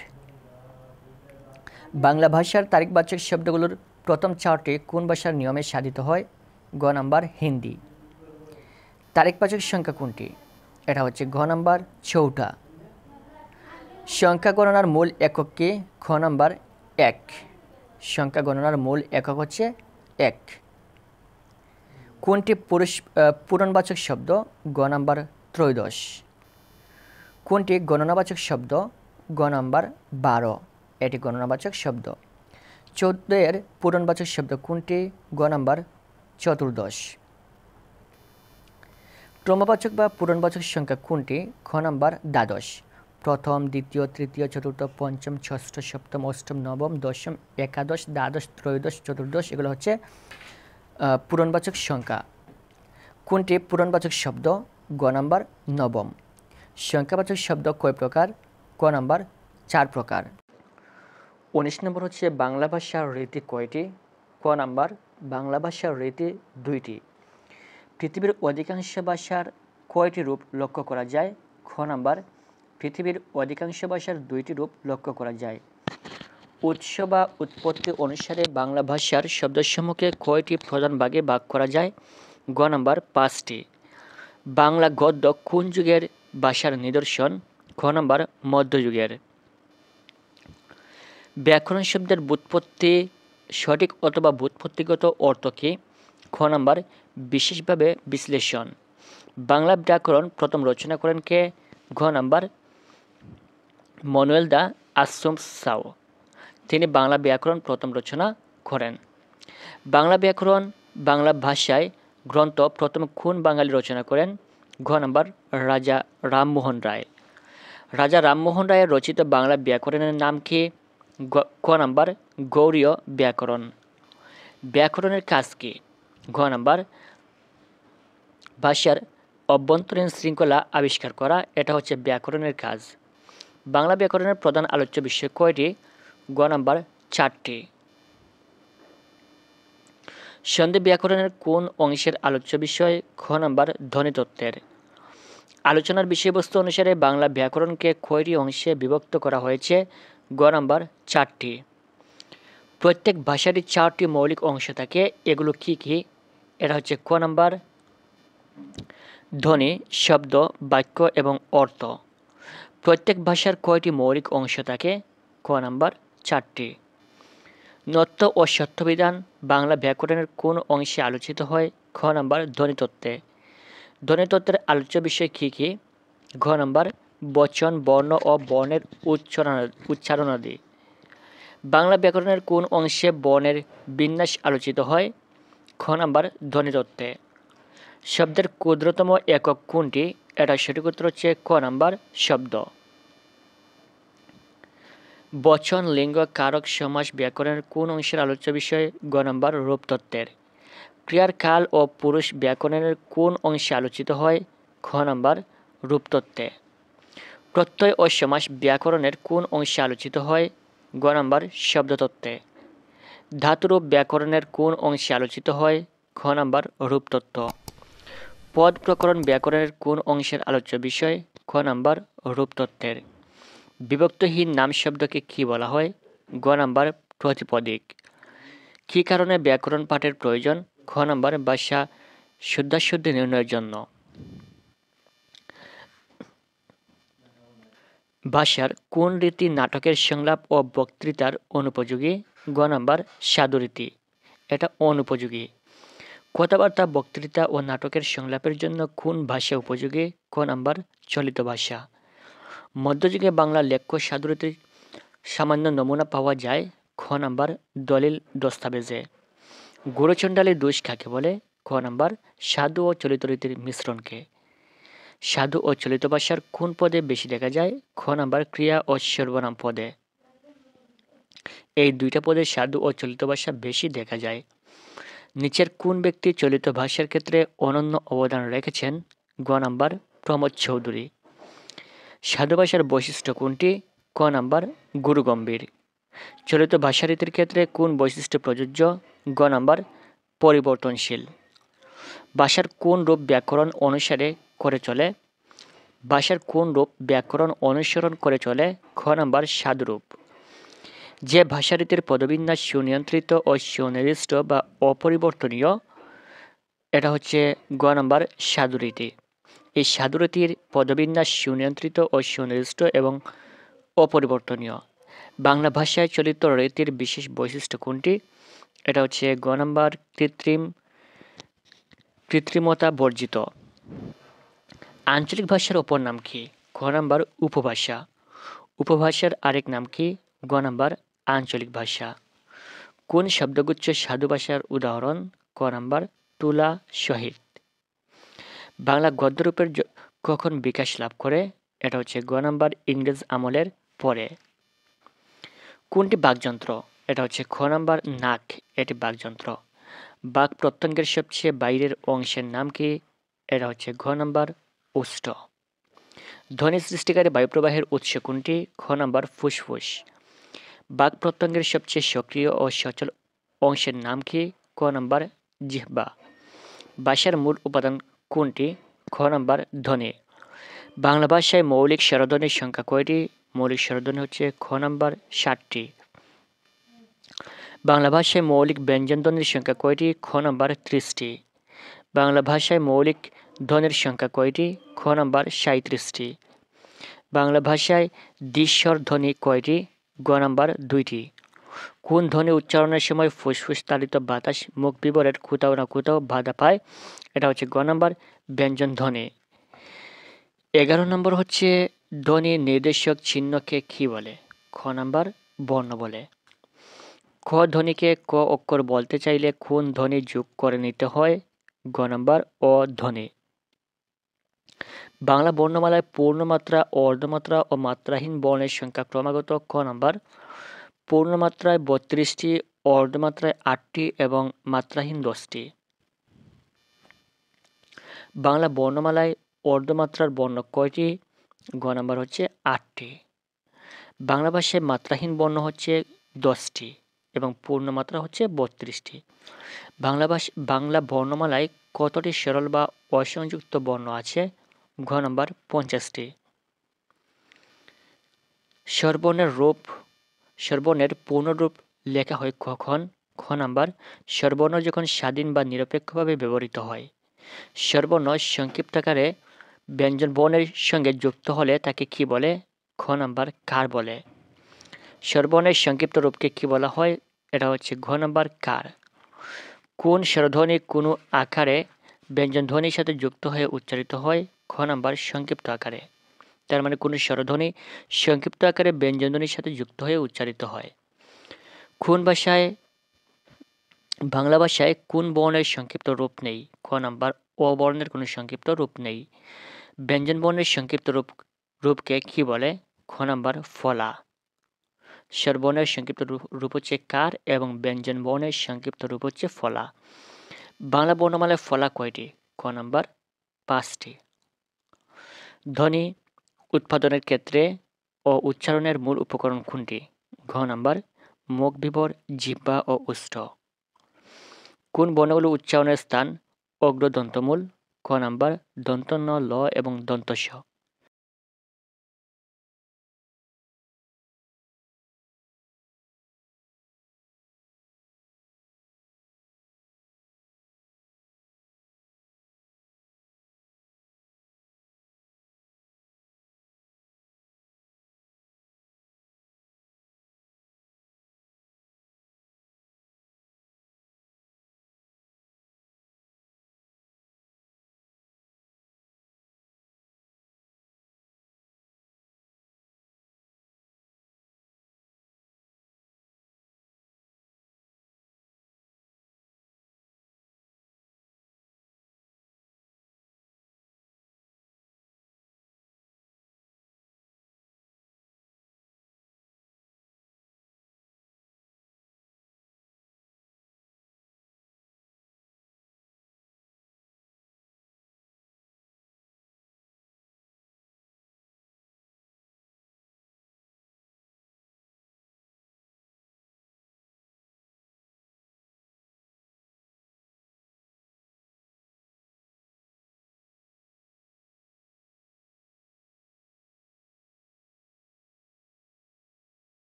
বাংলা ভাষার তারিখবাচক শব্দগুলোর প্রথম 4টি কোন ভাষার নিয়মে সাধিত হয়? গ নাম্বার হিন্দি। তারিখবাচক সংখ্যা কোনটি? এটা হচ্ছে ঘ নাম্বার চৌঠা। সংখ্যা গণনার মূল একক কি? খ নাম্বার 1। সংখ্যা গণনার মূল একক হচ্ছে 1। কোনটি পূরণবাচক শব্দ? গ নাম্বার ত্রয়োদশ। কোনটি গণনাবাচক শব্দ? গ নাম্বার 12। এটি গণনাবাচক শব্দ। 14 পূরণবাচক শব্দ কোনটি? গ নাম্বার চতুর্দশ। ক্রমবাচক বা পূরণবাচক সংখ্যা কোনটি? খ নাম্বার দ্বাদশ। প্রথম, দ্বিতীয়, তৃতীয়, চতুর্থ, পঞ্চম, ষষ্ঠ, সপ্তম, অষ্টম, নবম, দশম, একাদশ, দ্বাদশ, ত্রয়োদশ, চতুর্দশ এগুলো হচ্ছে পূরণবাচক সংখ্যা। কোনটি পূরণবাচক শব্দ? গ নাম্বার নবম। সংখ্যাবাচক শব্দ কয় প্রকার? ক নাম্বার 4 প্রকার। 19 নম্বর হচ্ছে বাংলা ভাষার রীতি কয়টি? ক নাম্বার বাংলা ভাষার রীতি 2টি। পৃথিবীর অধিকাংশ ভাষার কয়টি রূপ লক্ষ্য করা যায়? খ নাম্বার পৃথিবীর অধিকাংশ ভাষার 2টি রূপ লক্ষ্য করা যায়। উৎস বা উৎপত্তি অনুসারে বাংলা ভাষার শব্দসমূহকে কয়টি প্রধান ভাগে ভাগ করা যায়? গ নাম্বার 5টি। বাংলা গদ্য কোন যুগের ভাষার নিদর্শন? খ নাম্বার মধ্যযুগের। ব্যাকরণ শব্দের ব্যুৎপত্তি সঠিক অথবা ব্যুৎপত্তিগত অর্থ কী? খ নাম্বার বিশেষভাবে বিশ্লেষণ। বাংলা ব্যাকরণ প্রথম রচনা করেন কে? ঘ নাম্বার মানুয়েল দা আসুমসাও। তিনি বাংলা ব্যাকরণ প্রথম রচনা করেন। বাংলা ব্যাকরণ বাংলা ভাষায় গ্রন্থ প্রথম কোন বাঙালি রচনা করেন? ঘ নাম্বার রাজা রামমোহন রায়। রাজা রামমোহন রায়ের রচিত বাংলা ব্যাকরণের নাম কি? ক নাম্বার গৌড়ীয় ব্যাকরণ। ব্যাকরণের কাজ কি? ঘ নাম্বার ভাষার অভ্যন্তরীণ শৃঙ্খলা আবিষ্কার করা, এটা হচ্ছে ব্যাকরণের কাজ। বাংলা ব্যাকরণের প্রধান আলোচ্য বিষয় কয়টি? গ নাম্বার 4টি। সন্ধি ব্যাকরণের কোন অংশের আলোচ্য বিষয়? খ নাম্বার ধ্বনিতত্ত্বের। আলোচনার বিষয়বস্তু অনুসারে বাংলা ব্যাকরণকে কয়টি অংশে বিভক্ত করা হয়েছে? গ নাম্বার 4টি। প্রত্যেক ভাষারই 4টি মৌলিক অংশ থাকে, এগুলো কি কি? এটা হচ্ছে ক নাম্বার ধ্বনি, শব্দ, বাক্য এবং অর্থ। প্রত্যেক ভাষার কয়টি মৌলিক অংশ থাকে? ক নাম্বার 4টি। নত্য ও সত্যবিধান বাংলা ব্যাকরণের কোন অংশে আলোচিত হয়? খ নাম্বার ধ্বনিতত্ত্বে। ধ্বনিতত্ত্বের আলোচ্য বিষয় কি কি? ঘ নাম্বার বচন, বর্ণ ও বর্ণের উচ্চারণাদি। বাংলা ব্যাকরণের কোন অংশে বর্ণের বিন্যাস আলোচিত হয়? খ নাম্বার ধ্বনিতত্ত্বে। শব্দের ক্ষুদ্রতম একক কোনটি? এটা সঠিক উত্তর হচ্ছে ক নাম্বার শব্দ। বচন, লিঙ্গ, কারক, সমাস ব্যাকরণের কোন অংশের আলোচ্য বিষয়? গ নাম্বার রূপতত্ত্বের। ক্রিয়ার কাল ও পুরুষ ব্যাকরণের কোন অংশে আলোচিত হয়? খ নাম্বার রূপতত্ত্বে। প্রত্যয় ও সমাস ব্যাকরণের কোন অংশে আলোচিত হয়? গ নাম্বার শব্দতত্ত্বে। ধাতুরূপ ব্যাকরণের কোন অংশে আলোচিত হয়? খ নাম্বার রূপতত্ত্ব। পদ প্রকরণ ব্যাকরণের কোন অংশের আলোচ্য বিষয়? খ নাম্বার রূপতত্ত্বের। বিভক্তহীন নাম শব্দকে কি বলা হয়? গ নাম্বার প্রতিপদিক। কী কারণে ব্যাকরণ পাঠের প্রয়োজন? খ নাম্বার ভাষা শুদ্ধাশুদ্ধি নির্ণয়ের জন্য। ভাষার কোন রীতি নাটকের সংলাপ ও বক্তৃতার অনুপযোগী? গ নাম্বার সাধুরীতি, এটা অনুপযোগী। কথাবার্তা, বক্তৃতা ও নাটকের সংলাপের জন্য কোন ভাষা উপযোগী? ক নাম্বার চলিত ভাষা। মধ্যযুগে বাংলা লেখ্য সাধুরীতির সামান্য নমুনা পাওয়া যায়। খ নাম্বার দলিল দস্তাবেজে। গুরুচণ্ডালী দোষ কাকে বলে? খ নাম্বার সাধু ও চলিত রীতির মিশ্রণকে। সাধু ও চলিত ভাষার কোন পদে বেশি দেখা যায়? খ নাম্বার ক্রিয়া ও সর্বনাম পদে। এই দুইটা পদে সাধু ও চলিত ভাষা বেশি দেখা যায়। নিচের কোন ব্যক্তি চলিত ভাষার ক্ষেত্রে অনন্য অবদান রেখেছেন? গ নাম্বার প্রমোদ চৌধুরী। সাধু ভাষার বৈশিষ্ট্য কোনটি? ক নাম্বার গুরুগম্ভীর। চলিত ভাষারীতির ক্ষেত্রে কোন বৈশিষ্ট্য প্রযোজ্য? গ নাম্বার পরিবর্তনশীল। ভাষার কোন রূপ ব্যাকরণ অনুসারে করে চলে? ভাষার কোন রূপ ব্যাকরণ অনুসরণ করে চলে? খ নাম্বার সাধুরূপ। যে ভাষারীতির পদবিন্যাস সুনিয়ন্ত্রিত ও সুনির্দিষ্ট বা অপরিবর্তনীয়, এটা হচ্ছে গ নাম্বার সাধুরীতি। এই সাধুরীতির পদবিন্যাস সুনিয়ন্ত্রিত ও সুনির্দিষ্ট এবং অপরিবর্তনীয়। বাংলা ভাষায় চলিত রীতির বিশেষ বৈশিষ্ট্য কোনটি? এটা হচ্ছে গ নাম্বার কৃত্রিমতা বর্জিত। আঞ্চলিক ভাষার অপর নাম কি? খ নাম্বার উপভাষা। উপভাষার আরেক নাম কি? গ নাম্বার আঞ্চলিক ভাষা। কোন শব্দগুচ্ছ সাধু ভাষার উদাহরণ? ক নাম্বার তুলা, সহিত। বাংলা গদ্যরূপের কখন বিকাশ লাভ করে? এটা হচ্ছে গ নাম্বার ইংরেজ আমলের পরে। কোনটি বাকযন্ত্র? এটা হচ্ছে খ নাম্বার নাক, এটি বাকযন্ত্র। বাক প্রত্যঙ্গের সবচেয়ে বাইরের অংশের নাম কি? এটা হচ্ছে ঘ নাম্বার ওষ্ঠ। ধ্বনি সৃষ্টিকারী বায়ুপ্রবাহের উৎস কোনটি? খ নাম্বার ফুসফুস। বাক প্রত্যঙ্গের সবচেয়ে সক্রিয় ও সচল অংশের নাম কি? ক নাম্বার জিহ্বা। ভাষার মূল উপাদান কোনটি? খ নাম্বার ধ্বনি। বাংলা ভাষায় মৌলিক স্বরধ্বনির সংখ্যা কয়টি? মৌলিক স্বরধ্বনি হচ্ছে খ নাম্বার 7টি। বাংলা ভাষায় মৌলিক ব্যঞ্জনধ্বনির সংখ্যা কয়টি? খ নাম্বার 30টি। বাংলা ভাষায় মৌলিক ধ্বনির সংখ্যা কয়টি? খ নাম্বার 37টি। বাংলা ভাষায় দ্বিস্বর ধ্বনি কয়টি? গ নাম্বার 2টি। কোন ধ্বনি উচ্চারণের সময় ফুসফুস তাড়িত বাতাস মুখ বিবরের কোথাও না কোথাও বাধা পায়? এটা হচ্ছে গ নাম্বার ব্যঞ্জন ধ্বনি। 11 নম্বর হচ্ছে ধ্বনি নির্দেশক চিহ্নকে কি বলে? খ নাম্বার বর্ণ বলে। ক ধ্বনিকে ক অক্ষর বলতে চাইলে কোন ধ্বনি যোগ করে নিতে হয়? গ নাম্বার অ ধ্বনি। বাংলা বর্ণমালায় পূর্ণমাত্রা, অর্ধমাত্রা ও মাত্রাহীন বর্ণের সংখ্যা ক্রমাগত ক নাম্বার। পূর্ণমাত্রায় 32টি, অর্ধমাত্রায় 8টি এবং মাত্রাহীন 10টি। বাংলা বর্ণমালায় অর্ধমাত্রার বর্ণ কয়টি? গ নাম্বার হচ্ছে 8টি। বাংলা ভাষায় মাত্রাহীন বর্ণ হচ্ছে 10টি এবং পূর্ণমাত্রা হচ্ছে 32টি। বাংলা বর্ণমালায় কতটি সরল বা অসংযুক্ত বর্ণ আছে? ঘ নাম্বার 50টি। স্বরবর্ণের পূর্ণরূপ লেখা হয় কখন? খ নাম্বার স্বরবর্ণ যখন স্বাধীন বা নিরপেক্ষভাবে ব্যবহৃত হয়। স্বরবর্ণ সংক্ষিপ্তাকারে ব্যঞ্জনবর্ণের সঙ্গে যুক্ত হলে তাকে কি বলে? খ নাম্বার কার বলে। স্বরবর্ণের সংক্ষিপ্ত রূপকে কি বলা হয়? এটা হচ্ছে ঘ নাম্বার কার। কোন স্বরধ্বনি কোনো আকারে ব্যঞ্জনধ্বনির সাথে যুক্ত হয়ে উচ্চারিত হয়? খ নাম্বার সংক্ষিপ্ত আকারে। তার মানে কোনো স্বরধ্বনি সংক্ষিপ্ত আকারে ব্যঞ্জনধ্বনির সাথে যুক্ত হয়ে উচ্চারিত হয়। বাংলা ভাষায় কোন বর্ণের সংক্ষিপ্ত রূপ নেই? খ নাম্বার অ বর্ণের কোনো সংক্ষিপ্ত রূপ নেই। ব্যঞ্জন বর্ণের সংক্ষিপ্ত রূপকে কি বলে? খ নাম্বার ফলা। স্বরবর্ণের সংক্ষিপ্ত রূপ হচ্ছে কার এবং ব্যঞ্জন বর্ণের সংক্ষিপ্ত রূপ হচ্ছে ফলা। বাংলা বর্ণমালায় ফলা কয়টি? ক নাম্বার 5টি। ধ্বনি উৎপাদনের ক্ষেত্রে ও উচ্চারণের মূল উপকরণ কোনটি? ঘ নাম্বার মুখ বিবর, জিহ্বা ও ওষ্ঠ। কোন বর্ণগুলো উচ্চারণের স্থান অগ্রদন্তমূল? ক নাম্বার দন্ত ন, ল এবং দন্ত স।